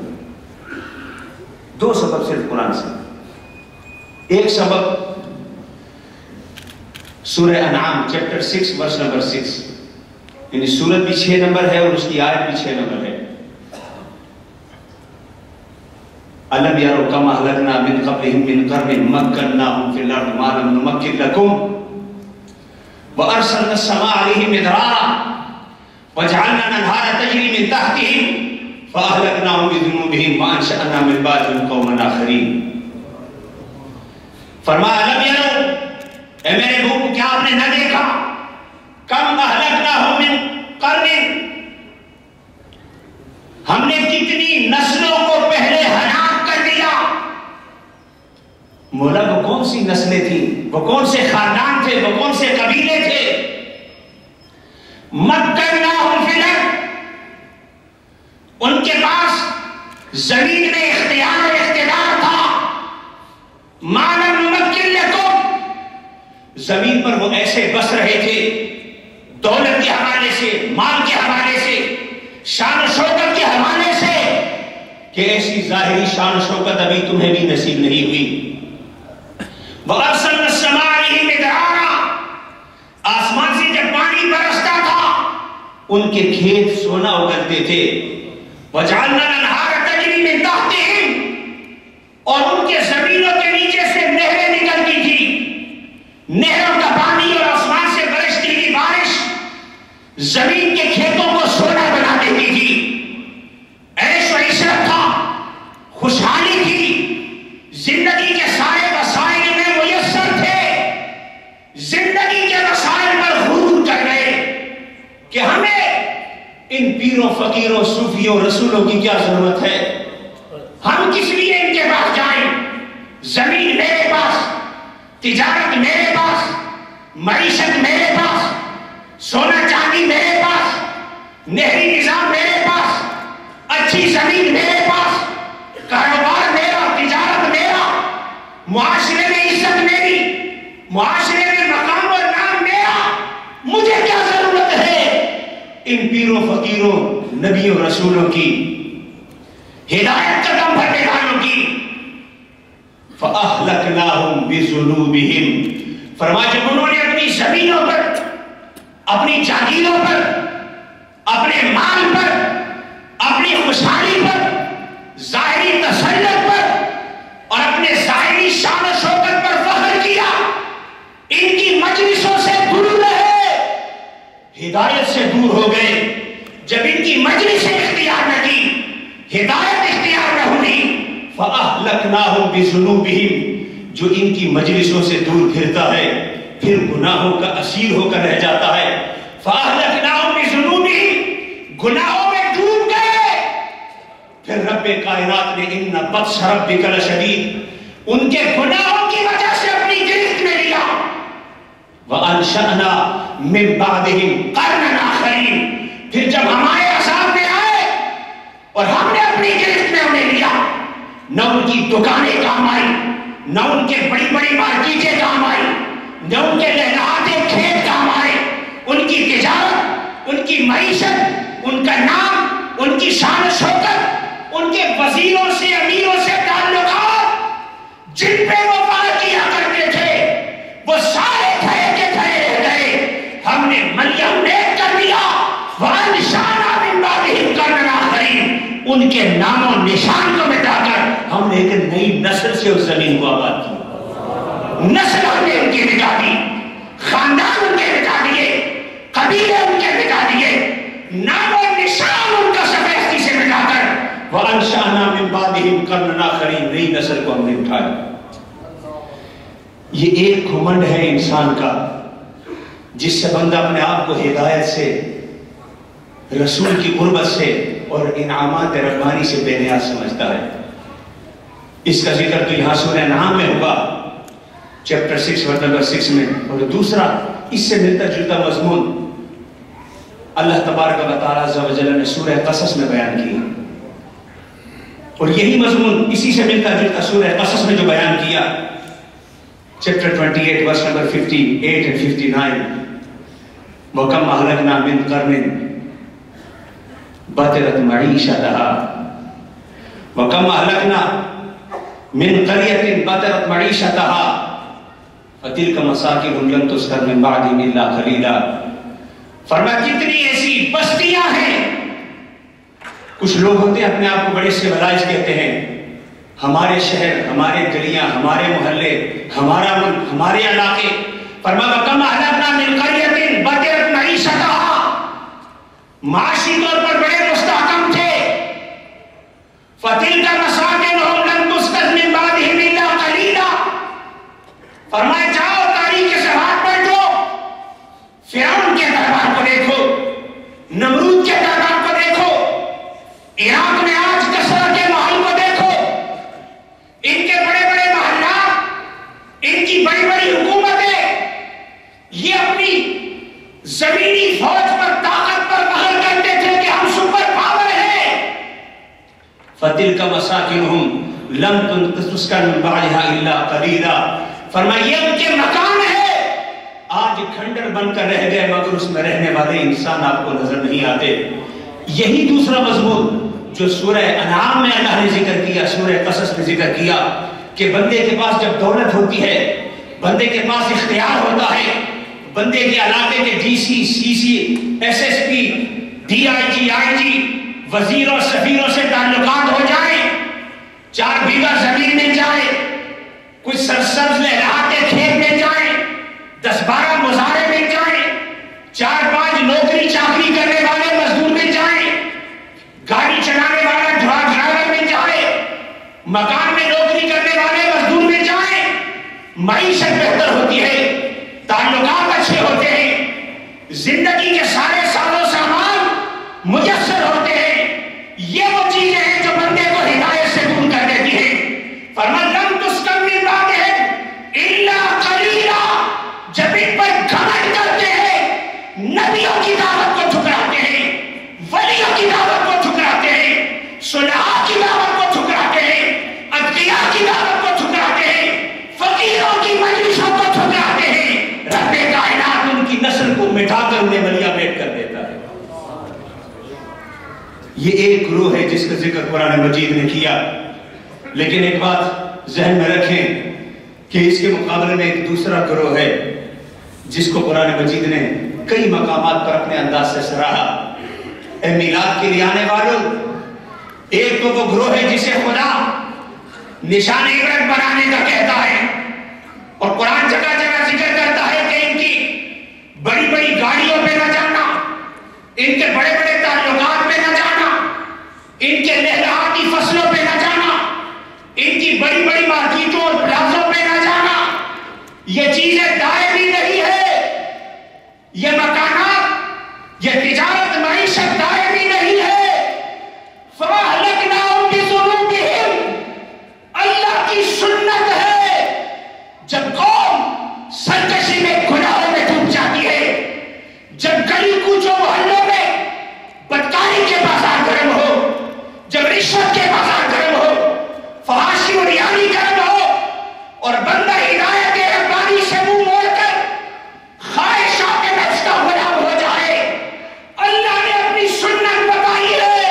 Speaker 1: 2 سبب صرف قرآن سے۔ ایک سبب سورہ انعام چیپٹر 6 ورس نمبر 6، یعنی سورت بھی 6 نمبر ہے اور اس کی آیت بھی 6 نمبر ہے۔ أَلَمْ يَرَوْا كَمْ أَهْلَكْنَا مِنْ قَبْلِهِمْ مِنْ قَرْنٍ مَكَّنَّاهُمْ فِي الْأَرْضِ مَا لَمْ نُمَكِّنْ لَكُمْ وَأَرْسَلْنَا السَّمَاءَ عَلَيْهِمْ مِدْرَارًا وَجَعَلْنَا الْأَنْهَارَ تَجْرِي مِنْ تَحْتِهِمْ فَأَهْلَكْنَاهُمْ بِذُنُوبِهِمْ وَأَنشَأْنَا مِنْ بَعْدِهِمْ قَوْمًا آخَرِينَ۔ فرمایا أَلَمْ يَرَوْا، اے میرے لوگوں کیا آپ نے نہ دیکھا، کم اہلکناہم من قرن، ہم نے کتنی نسلوں کو پہلے ہلاک کر دیا۔ مولا وہ کون سی نسلیں تھیں، وہ کون سے خاندان تھے، وہ کون سے قبیلے تھے؟ مکناہم فی الارض، ان کے پاس زمین میں اختیار و اقتدار تھا۔ ما لم نمکن لکم، زمین پر وہ ایسے بس رہے تھے، دولت کے حوالے سے، مال کے حوالے سے، شان و شوکت کے حوالے سے، کہ ایسی ظاہری شان و شوکت ابھی تمہیں بھی نصیب نہیں ہوئی۔ وَأَرْسَلْنَا السَّمَاءَ عَلَيْهِمْ ان کے کھیت سونا اگلتے تھے. وَجَعَلْنَا الْأَنْهَارَ تَجْرِي مِن تَحْتِهِمْ، اور ان کے زمینوں کے نیچے سے نہریں نکلتی تھی. نہروں کا پانی اور آسمان سے برستی ہوئی بارش زمین کے کھیتوں کو سونا بنا دیتی تھی. عیش و عشرت تھا، خوشحالی تھی، زندگی کے سارے وسائل میں میسر تھے. زندگی کے وسائل پر غرور کر گئے کہ ہمیں ان پیروں فقیروں صوفیوں رسولوں کی کیا ضرورت ہے، ہم کس لیے ان کے پاس جائیں. زمین میرے پاس، تجارت میرے پاس، معیشت میرے پاس، سونا چاندی میرے پاس، نہری نظام میرے پاس، اچھی زمین میرے پاس، کاروبار میرا، تجارت میرا، معاشرے میں عزت میری، معاشرے میں مقام اور نام میرا. مجھے کیا ضرورت ہے ان پیروں فقیروں نبیوں رسولوں کی، ہدایت قدم بھرنے والوں کی. فَأَهْلَكْنَاهُمْ بِذُنُوبِهِمْ، فرمایا جب انہوں نے اپنی زمینوں پر، اپنی جاگیروں پر، اپنے مال پر، اپنی خوشحالی پر، ظاہری تسلط پر اور اپنے ظاہری شان و شوکت پر فخر کیا، ان کی مجلسوں سے دور رہے، ہدایت سے دور ہو گئے. جب ان کی مجلسیں اختیار نہ کی، ہدایت اختیار نہ ہوئی، فَأَهْلَكْنَاهُمْ بِذُنُوبِهِمْ، جو ان کی مجلسوں سے دور پھرتا ہے پھر گناہوں کا اسیر ہو کر رہ جاتا ہے. فَأَهْلَكْنَاهُمْ بِذُنُوبِهِمْ، گناہوں میں ڈوب گئے. پھر رب کائنات نے اِنَّ بَطْشَ رَبِّكَ لَشَدِيدٌ، ان کے گناہوں کی وجہ سے اپنی گرفت میں لیا. وَأَنشَأْنَا مِن بَعْدِهِمْ قَرْنًا آخَرِينَ، پھر جب ہمارے عذاب میں آئے اور ہم نے اپنی گرفت میں انہیں لیا، نہ ان کی دکانیں کام آئی، نہ ان کے بڑی بڑی مارکیٹیں کام آئی، نہ ان کے لہلاتے کھیت کام آئے. ان کی تجارت، ان کی معیشت، ان کا نام، ان کی شان و شوکت، ان کے وزیروں سے امیروں سے تعلقات جن پہ وہ وار کیا کرتے تھے وہ سارے تھے کے تھے رہ گئے. ہم نے مریم نیک کر دیا. وَأَنشَأْنَا مِن بَعْدِهِمْ قَرْنًا آخَرِينَ، ان کے نام و نشان کو مٹا کر ہم نے ایک نئی نسل سے اس زمین کو آباد کیا. نسل ہم نے ان کی مٹا دی، خاندان ان کے مٹا دیے، قبیلے ان کے مٹا دیے، نام و نشان ان کا سفیدی سے مٹا کر وَأَنشَأْنَا مِن بَعْدِهِمْ قَرْنًا آخَرِينَ، نئی نسل کو ہم نے اٹھایا. یہ ایک گھمنڈ ہے انسان کا جس سے بندہ اپنے آپ کو ہدایت سے، رسول کی قربت سے اور انعامات رحمانی سے بے نیاز سمجھتا ہے. اس کا ذکر تو یہاں سورہ انعام میں ہوگا، چیپٹر 6 ورس نمبر 6 میں. اور دوسرا اس سے ملتا جلتا مضمون اللہ تبارک و تعالیٰ عز و جل نے سورہ قصص میں بیان کیا، اور یہی مضمون اسی سے ملتا جلتا سورہ قصص میں جو بیان کیا، چیپٹر 28 ورس نمبر 58 and 59. وَكَمْ أَهْلَكْنَا مِنْ قَرْنٍ بَطِرَتْ مَعِيشَتَهَا وَكَمْ أَهْلَكْنَا مِنْ قَرْيَةٍ بَطِرَتْ مَعِيشَتَهَا فَتِلْكَ مَسَاكِنُهُمْ لَمْ تُسْكَنْ مِنْ بَعْدِهِمْ إِلَّا قَلِيلًا. فرمایا کتنی ایسی بستیاں ہیں. کچھ لوگ ہوتے ہیں اپنے آپ کو بڑے سیولائز کہتے ہیں، ہمارے شہر، ہمارے گلیاں، ہمارے محلے، ہمارا ملک، ہمارے علاقے. فرمایا وَكَمْ أَهْلَكْنَا مِنْ قَرْيَةٍ بَطِرَتْ مَعِيشَتَهَا، معاشی طور پر بڑے مستحکم تھے. فَتِلْكَ مَسَاكِنُهُمْ لَمْ تُسْكَنْ مِنْ بَعْدِهِمْ إِلَّا قَلِيلًا. فرمایا جاؤ تاریخ سے ہاتھ بیٹھو، فرعون کے دربار کو دیکھو، نمرود کے دربار کو دیکھو، عراق میں آج کسرا کے محل کو دیکھو، ان کے بڑے بڑے محلات، ان کی بڑی بڑی حکومتیں، یہ اپنی زمینی فوج پر طاقت پر فخر کرتے تھے کہ ہم سپر پاور ہیں. فَتِلْكَ مَسَاكِنُهُمْ لَمْ تُسْكَنْ مِنْ بَعْدِهَا إِلَّا قَلِيلًا. فرمایا یہ ان کے مکان ہے، آج کھنڈر بن کر رہ گئے مگر اس میں رہنے والے انسان آپ کو نظر نہیں آتے. یہی دوسرا مضمون جو سورہ انعام میں اللہ نے ذکر کیا، سورہ قصص میں ذکر کیا کہ بندے کے پاس جب دولت ہوتی ہے، بندے کے پاس اختیار ہوتا ہے، بندے کے علاقے کے D C, C C, S S P, D I G, I G, وزیر اور سفیروں سے تعلقات ہو جائیں، 4 بیگھہ زمین میں جائے، کچھ سرسبز لہراتے کھیت میں جائیں، 10-12 مزارے میں جائیں، 4-5 نوکری چاکری کرنے والے مزدور میں جائیں، گاڑی چلانے والا ڈرائیور میں جائے، مکان میں نوکری کرنے والے مزدور میں جائیں، معیشت بہتر ہوتی ہے، تعلقات اچھے ہوتے ہیں، زندگی کے سارے ساز و سامان میسر ہوتے ہیں۔ یہ وہ چیزیں ہیں جو بندے کو ہدایت سے دور کر دیتی ہیں۔ فرمایا لم تسکن من بعدہم الا قلیلا، جب ان پر گھمنڈ کرتے ہیں، نبیوں کی دعوت کو ٹھکراتے ہیں، ولیوں کی دعوت کو ٹھکراتے ہیں، صلحاء کی دعوت کو ٹھکراتے ہیں، اتقیاء کی دعوت کو ٹھکراتے ہیں، فقیروں کی مجلسوں کو ٹھکراتے ہیں، رب کائنات ان کی نسل کو مٹا کر انہیں ملیا میٹ کر دیتا ہے۔ یہ ایک گروہ ہے جس کا ذکر قرآن مجید نے کیا، لیکن ایک بات ذہن میں رکھیں کہ اس کے مقابلے میں ایک دوسرا گروہ ہے جس کو قرآن مجید نے کئی مقامات پر اپنے انداز سے سراہا۔ اے میلاد کے لیے آنے والوں، ایک تو وہ گروہ ہے جسے خدا نشان عبرت بنانے کا کہتا ہے، اور قرآن جگہ جگہ ذکر کرتا ہے کہ ان کی بڑی بڑی گاڑیوں پہ نہ جانا، ان کے بڑے بڑے تعلقات پہ نہ جانا، ان کے لہلاتی فصلوں پہ نہ جانا، ان کی بڑی بڑی مارکیٹوں اور پلازوں پہ نہ جانا۔ یہ چیزیں دائمی نہیں ہے، یہ مکانات، یہ تجارت معیشت دائمی نہیں ہے۔ فَأَهْلَكْنَاهُمْ بِذُنُوبِهِمْ، اللہ کی سنت ہے جب قوم سرکشی میں گناہوں میں ڈوب جاتی ہے، جب گلی کوچوں محلوں میں بدکاری کے بازار گرم ہو، جب رشوت کے بازار گرم ہو، فحاشی و ریانی گرم ہو، اور بندہ ہدایت ربانی سے منہ موڑ کر خواہشات نفس کا غلام ہو جائے، اللہ نے اپنی سنت بتائی ہے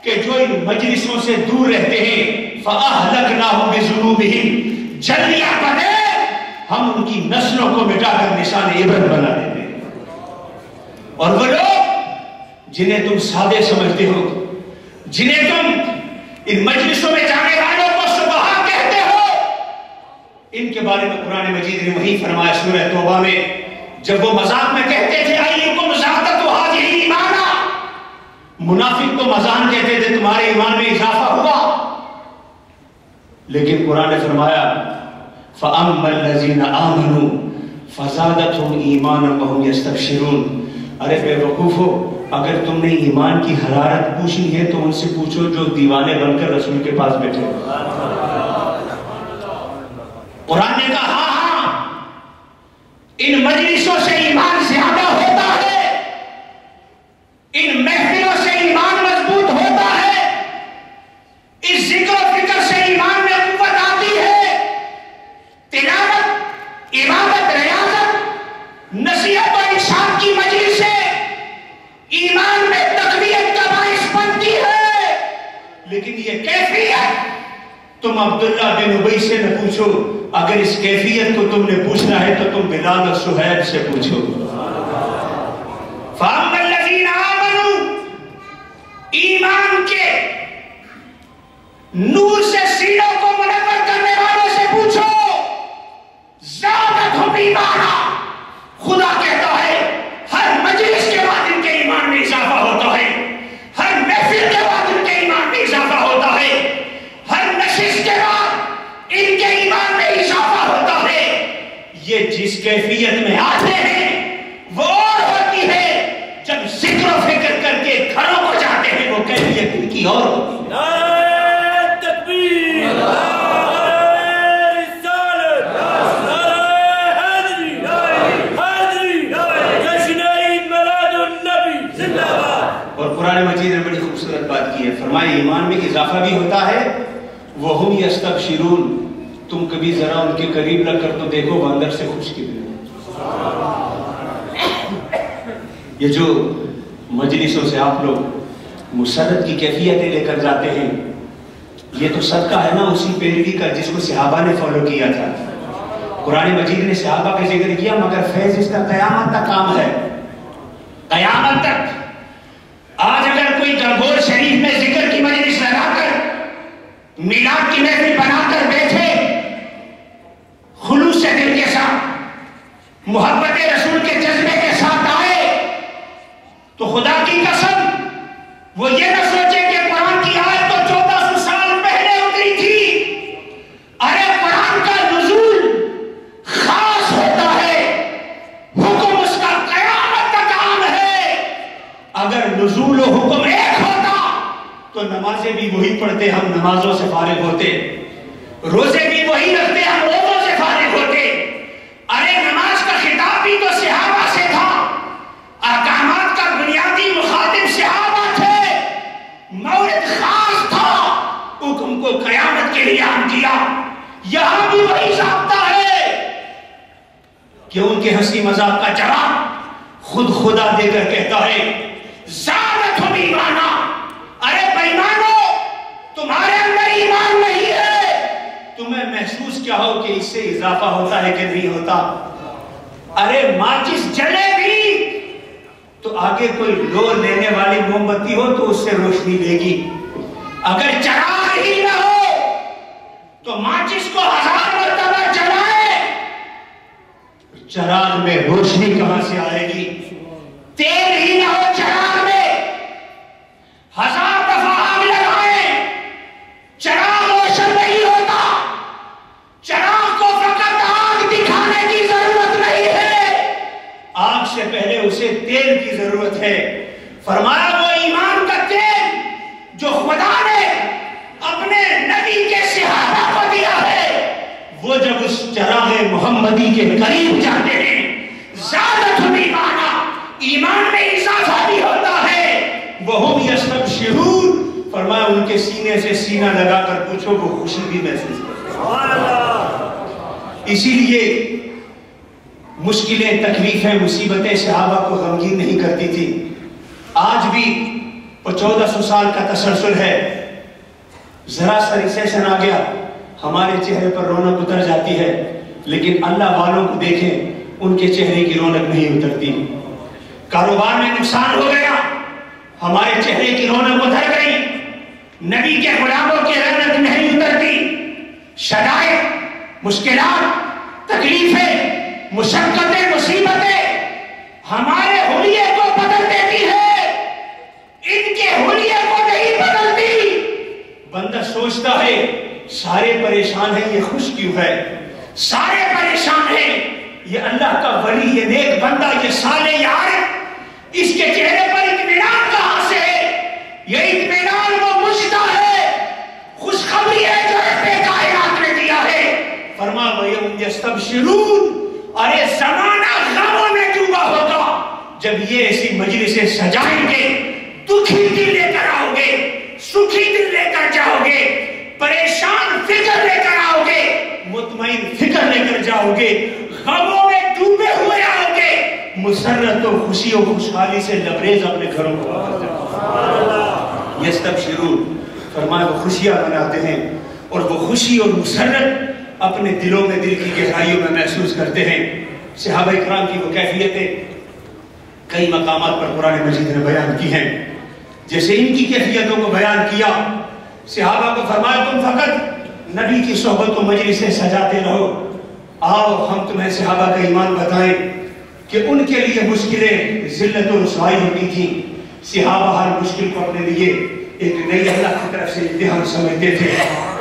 Speaker 1: کہ جو ان مجلسوں سے دور رہتے ہیں فَأَهْلَكْنَاهُمْ بِذُنُوبِهِمْ، جلیا بنے ہم ان کی نسلوں کو مٹا کر نشان عبرت بنا دیتے ہیں۔ اور وہ لوگ جنہیں تم سادے سمجھتے ہو، جنہیں تم ان مجلسوں میں جانے والوں کو سبحان کہتے ہو، ان کے بارے میں قرآن مجید نے وہی فرمایا سورہ توبہ میں، جب وہ مذاق میں کہتے تھے ایکم زادتہ ھذہ ایمانا، منافق تو مذاق کہتے تھے تمہارے ایمان میں اضافہ ہوا، لیکن قرآن نے فرمایا فَأَمَّا الَّذِينَ آمَنُوا فَزَادَتْهُمْ إِيمَانًا وَهُمْ يَسْتَبْشِرُونَ۔ ارے بے وقوفو، اگر تم نے ایمان کی حرارت پوچھنی ہے تو ان سے پوچھو جو دیوانے بن کر رسول کے پاس بیٹھے۔ قرآن نے کہا ہاں ان مجلسوں سے ایمان زیادہ ہوتا ہے، ان محفلوں سے ایمان مضبوط ہوتا ہے، اس ذکر و فکر سے ایمان میں قوت آتی ہے، تلاوت، عبادت، ریاضت، نصیحت اور ارشاد کی مجلس سے ایمان میں تقویت کا باعث بنتی ہے۔ لیکن یہ کیفیت تم عبداللہ بن ابی سے نہ پوچھو، اگر اس کیفیت کو تم نے پوچھنا ہے تو تم بلال اور سہیب سے پوچھو۔ فَأَمَّا الَّذِينَ آمَنُوا، ایمان کے نور سے سینوں کو منور کرنے والوں سے پوچھو، زادتھم ایمانا، خدا کہتا ہے ہر مجلس کے بعد ان کے ایمان میں اضافہ ہوتا ہے، ہر محفل کے بعد ان کے ایمان میں اضافہ ہوتا ہے، ہر نشست کے بعد ان کے ایمان میں اضافہ ہوتا ہے۔ یہ جس کیفیت میں آتے ہیں وہ اور ہوتی ہے، جب ذکر و فکر کر کے گھروں کو جاتے ہیں وہ کیفیت ان کی اور ہوتی ہے۔
Speaker 3: نعرہ تکبیر، نعرہ رسالت، نعرہ حیدری، جشن عید میلاد النبی زندہ باد۔
Speaker 1: اور قرآن مجید نے بڑی خوبصورت بات کی ہے، فرمائے ایمان میں اضافہ بھی ہوتا ہے، وَهُمْ يَسْتَبْشِرُونَ، تم کبھی ذرا ان کے قریب لگ کر تو دیکھو وہ اندر سے خوش کتنے۔ یہ جو مجلسوں سے آپ لوگ مسرت کی کیفیتیں لے کر جاتے ہیں، یہ تو صدقہ ہے نا اسی پیروی کا جس کو صحابہ نے فالو کیا تھا۔ قرآن مجید نے صحابہ کا ذکر کیا مگر فیض اس کا قیامت تک کام ہے، قیامت تک۔ آج اگر کوئی گنگور شریف میں ذکر کی مجلس لگا کر میلاد کی محفل بنا کر بیٹھے، خلوص سے دل کے ساتھ محبت رسول کے جذبے کے ساتھ آئے، تو خدا کی قسم وہ یہ نہ سوچے کہ قرآن کی آیت تو 1400 سال پہلے اتری تھی۔ ارے قرآن کا نزول خاص ہوتا ہے، حکم اس کا قیامت تک عام ہے۔ اگر نزول و حکم ایک ہوتا تو نمازیں بھی وہی پڑھتے، ہم نمازوں سے فارغ ہوتے، روزے بھی وہی رکھتے، ہم روزوں سے فارغ ہوتے۔ ارے نماز کا خطاب بھی تو صحابہ سے تھا، احکامات کا بنیادی مخاطب صحابہ تھے، مورد خاص تھا، حکم کو قیامت کے لیے عام کیا۔ یہاں بھی وہی ضابطہ ہے کہ ان کے ہنسی مذاق کا جواب خود خدا دے کر کہتا ہے زادتہم ایمانا، ارے بےایمانو تمہارے اندر ایمان نہیں ہے، تمہیں محسوس کیا ہو کہ اس سے اضافہ ہوتا ہے کہ نہیں ہوتا؟ ارے ماچس جلے بھی تو آگے کوئی لو لینے والی موم بتی ہو تو اس سے روشنی دے گی، اگر چراغ ہی نہ ہو تو ماچس کو 1000 مرتبہ جلائے، چراغ میں روشنی کہاں سے آئے گی؟ تیل ہی نہ ہو چراغ میں، 1000 دفعہ آگ لگائیں، چراغ روشن نہیں ہوتا۔ چراغ کو فقط آگ دکھانے کی ضرورت نہیں ہے، آگ سے پہلے اسے تیل کی ضرورت ہے۔ فرمایا وہ ایمان کا تیل جو خدا نے اپنے نبی کے صحابہ کو دیا ہے، وہ جب اس چراغ محمدی کے قریب جاتے ہیں زادتہم ایمانا، ایمان میں اضافہ بھی ہوتا ہے۔ وَهُمْ يَسْتَبْشِرُونَ، فرمایا ان کے سینے سے سینہ لگا کر پوچھو وہ خوشی بھی محسوس کرتے۔ اسی لیے مشکلیں، تکلیفیں، مصیبتیں صحابہ کو غمگین نہیں کرتی تھی۔ آج بھی 1400 سال کا تسلسل ہے، ذرا سا ریسیشن آ گیا ہمارے چہرے پر رونق اتر جاتی ہے، لیکن اللہ والوں کو دیکھیں ان کے چہرے کی رونق نہیں اترتی۔ کاروبار میں نقصان ہو گیا، ہمارے چہرے کی رونق اتر گئی، نبی کے غلاموں کی رونق نہیں اترتی۔ شدائد، مشکلات، تکلیفیں، مشقتیں، مصیبتیں ہمارے حلیے کو بدل دیتی ہے، ان کے حلیے کو نہیں بدلتی۔ بندہ سوچتا ہے سارے پریشان ہیں، یہ خوش کیوں ہے؟ سارے پریشان ہیں، یہ اللہ کا ولی، یہ نیک بندہ، یہ صالح، یہ عارف، اس کے چہرے پر اطمینان کہاں سے ہے؟ یہ اطمینان وہ مجدہ ہے، خوشخبری ہے جو رب کائنات نے دیا ہے۔ فرمایا وَيَوْمَ يَسْتَبْشِرُونَ، ارے زمانہ غموں میں ڈوبا ہوگا جب یہ ایسی مجلسیں سجائیں گے، دکھی دل لے کر آؤ گے، سکھی دل لے کر جاؤ گے، پریشان فکر لے کر آؤ گے، مطمئن فکر لے کر جاؤ گے، غموں میں ڈوبے ہوئے آؤ گے، مسرت و خوشی و خوشحالی سے لبریز اپنے گھروں کو آ جاؤ۔ یستبشرون، فرمایا وہ خوشیاں مناتے ہیں، اور وہ خوشی اور مسرت اپنے دلوں میں، دل کی گہرائیوں میں محسوس کرتے ہیں۔ صحابہ اکرام کی وہ کیفیتیں کئی مقامات پر قرآن مجید نے بیان کی ہیں، جیسے ان کی کیفیتوں کو بیان کیا۔ صحابہ کو فرمایا تم فقط نبی کی صحبت و مجلسیں سجاتے رہو، آؤ ہم تمہیں صحابہ کا ایمان بتائیں کہ ان کے لیے مشکلیں ذلت و رسوائی ہوتی تھی۔ صحابہ ہر مشکل کو اپنے لیے ایک نئی اللہ کی طرف سے امتحان سمجھتے تھے۔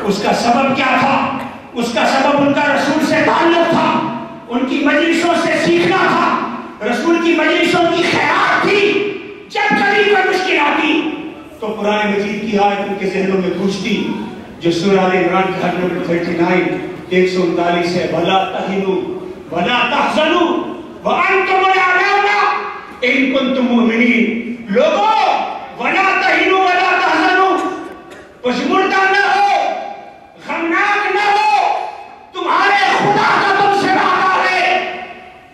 Speaker 1: اس کا سبب کیا تھا؟ اس کا سبب ان کا رسول سے تعلق تھا، ان کی مجلسوں سے سیکھنا تھا، رسول کی مجلسوں کی خیرات تھی۔ جب کبھی کوئی مشکل آتی تو قرآن مجید کی آیت ان کے ذہنوں میں گونجتی، جو سورہ آل عمران کی آیت نمبر 39 139 ہے، وَلَا تَهِنُوا وَلَا تَحْزَنُوا وَأَنْتُمُ الْأَعْلَوْنَ إِن كُنتُم مُؤْمِنِينَ۔ لوگوں وَلَا تَهِنُوا وَلَا تَحْزَنُوا، پشمردہ نہ ہو، غمناک نہ ہو، تمہارے خدا کا تم سے وعدہ ہے،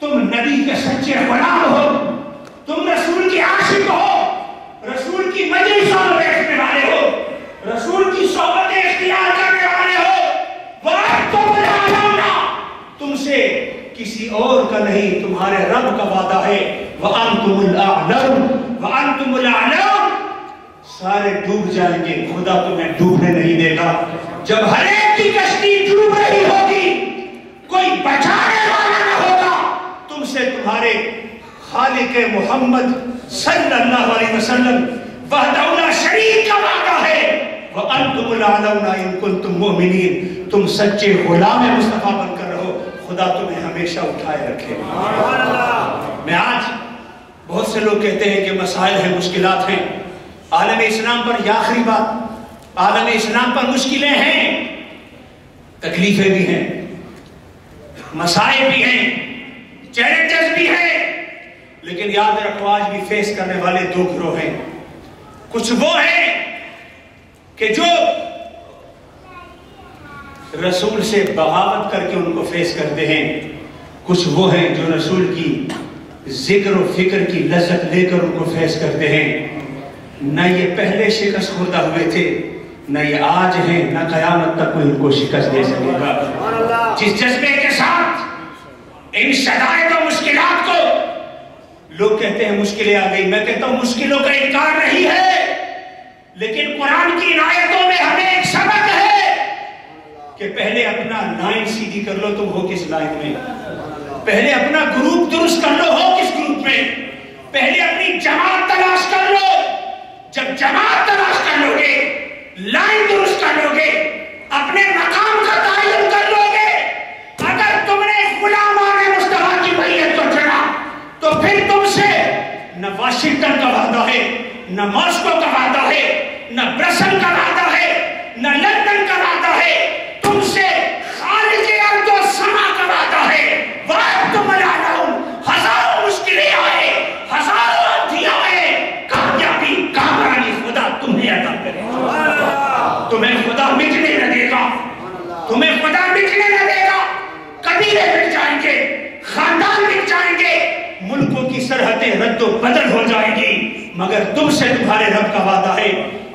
Speaker 1: تم نبی کے سچے غلام ہو، تم رسول کی عاشق ہو، رسول کی مجلسوں میں بیٹھنے والے ہو، رسول کی صحبتیں اختیار کرنے والے ہو، وَأَنْتُمُ الْأَعْلَوْنَ، تم سے کسی اور کا نہیں، تمہارے رب کا وعدہ ہے وَأَنْتُمُ الْأَعْلَوْنَ وَأَنْتُمُ الْأَعْلَوْنَ۔ سارے ڈوب جائیں گے، خدا تمہیں ڈوبنے نہیں دے گا۔ جب ہر ایک کی کشتی ڈوب رہی ہوگی، کوئی بچانے والا نہ ہوگا، تم سے تمہارے خالق محمد صلی اللہ علیہ وسلم وحدہ لا شریک کا وعدہ ہے وَأَنْتُمُ الْأَعْلَوْنَ إِن كُنتُم مُؤْمِنِينَ۔ تم سچے غلام مصطفیٰ بن کر رہو، خدا تمہیں ہمیشہ اٹھائے رکھے۔ میں آج بہت سے لوگ کہتے ہیں کہ مسائل ہیں، مشکلات ہیں، عالم اسلام پر یہ آخری بات، عالم اسلام پر مشکلیں ہیں، تکلیفیں بھی ہیں، مسائل بھی ہیں، چیلنجز بھی ہیں، لیکن یاد رکھو آج بھی فیس کرنے والے دو گروہ ہیں۔ کچھ وہ ہیں کہ جو رسول سے بغاوت کر کے ان کو فیس کرتے ہیں، کچھ وہ ہیں جو رسول کی ذکر و فکر کی لذت لے کر ان کو فیس کرتے ہیں۔ نہ یہ پہلے شکست خوردہ ہوئے تھے، نہ یہ آج ہیں، نہ قیامت تک کوئی ان کو شکست دے سکے گا۔ جس جذبے کے ساتھ ان شدائد و مشکلات کو لوگ کہتے ہیں مشکلیں آ گئی، میں کہتا ہوں مشکلوں کا انکار نہیں ہے، لیکن قرآن کی ان آیتوں میں ہمیں ایک سبق ہے کہ پہلے اپنا لائن سیدھی کر لو، تم ہو کس لائن میں، پہلے اپنا گروپ درست کر لو، ہو کس گروپ میں، پہلے اپنی جماعت تلاش کر لو، جب جماعت تلاش کر لو گے، لائن درست کر لو گے، اپنے مقام کا تعین کر لو گے، اگر تم نے غلامان مصطفیٰ کی بیعت کو چڑھا تو پھر تم سے نہ واشنگٹن کا وعدہ ہے، نہ ماسکو کا وعدہ ہے، نہ برسل کا وعدہ ہے، نہ لندن کا وعدہ ہے، تم سے خالق ارض و سما کا وعدہ ہے وَأَنْتُمُ الْأَعْلَوْنَ۔ ہزاروں مشکلیں آئے، ہزاروں اندھیاں آئے، کامیابی کامرانی خدا تمہیں عطا کرے، تمہیں خدا مٹنے نہ دے گا، تمہیں خدا مٹنے نہ دے گا۔ قبیلے مٹ جائیں گے، خاندان مٹ جائیں گے، ملکوں کی سرحدیں رد و بدل ہو جائیں گی، مگر تم سے تمہارے رب کا وعدہ ہے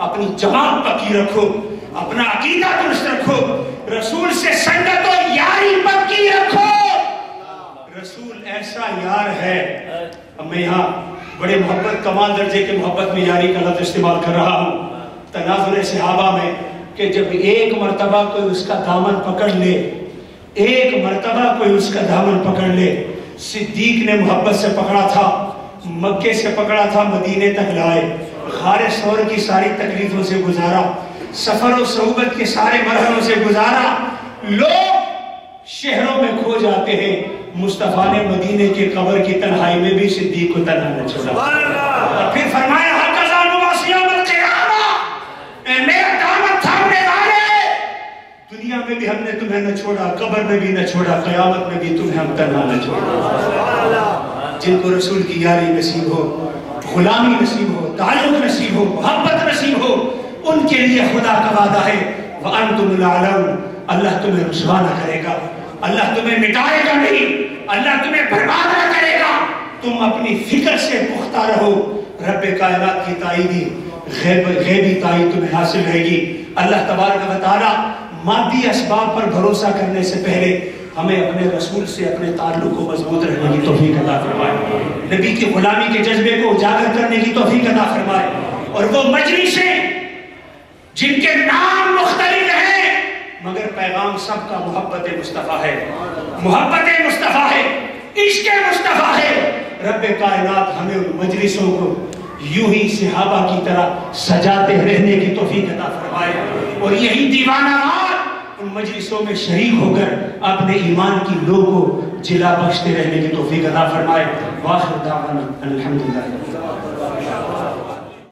Speaker 1: اپنی جماعت پکی رکھو، اپنا عقیدہ درست رکھو، رسول سے سنگت و یاری پکی رکھو۔ رسول ایسا یار ہے، اب میں یہاں بڑے محبت کمال درجے کے محبت میں یاری کا لفظ استعمال کر رہا ہوں تناظر صحابہ میں، کہ جب ایک مرتبہ کوئی اس کا دامن پکڑ لے، ایک مرتبہ کوئی اس کا دامن پکڑ لے، صدیق نے محبت سے پکڑا تھا، مکے سے پکڑا تھا، مدینے تک لائے، غار ثور کی ساری تکلیفوں سے گزارا، سفر و صحبت کے سارے مرحلوں سے گزارا، لوگ شہروں میں کھو جاتے ہیں، مصطفیٰ نے مدینے کی قبر کی تنہائی میں بھی صدیق کو تنہا نہ چھوڑا، اور پھر فرمایا ہَكَذَا نُوَاسِي يَوْمَ الْقِيَامَةِ، اے میرا دامن تھامنے والے، دنیا میں بھی ہم نے تمہیں نہ چھوڑا، قبر میں بھی نہ چھوڑا، قیامت میں بھی تمہیں ہم تنہا نہ چھوڑا۔ جن کو رسول کی یاری نصیب ہو، غلامی نصیب ہو، تعلق نصیب ہو، محبت نصیب ہو، ان کے لیے خدا کا وعدہ ہے وَأَنْتُمُ الْأَعْلَوْنَ۔ اللہ تمہیں رسوا نہ کرے گا، اللہ تمہیں مٹائے گا نہیں، اللہ تمہیں برباد نہ کرے گا، تم اپنی فکر سے پختہ رہو، رب کائنات کی تائیدی غیبی تائید تمہیں حاصل رہے گی۔ اللہ تبارک و تعالی مادی اسباب پر بھروسہ کرنے سے پہلے ہمیں اپنے رسول سے اپنے تعلق کو مضبوط رکھنے کی توفیق عطا فرمائے، نبی کی غلامی کے جذبے کو اجاگر کرنے کی توفیق عطا فرمائے، اور وہ مجلسیں جن کے نام مختلف ہیں مگر پیغام سب کا محبت مصطفیٰ ہے، محبت مصطفیٰ ہے، عشق مصطفیٰ ہے۔ رب کائنات ہمیں ان مجلسوں کو یوں ہی صحابہ کی طرح سجاتے رہنے کی توفیق عطا فرمائے، اور یہی دیوانہ وار ان مجلسوں میں شریک ہو کر اپنے ایمان کی لو کو جلا بخشتے رہنے کی توفیق عطا فرمائے۔ وآخر دعوانا الحمدللہ۔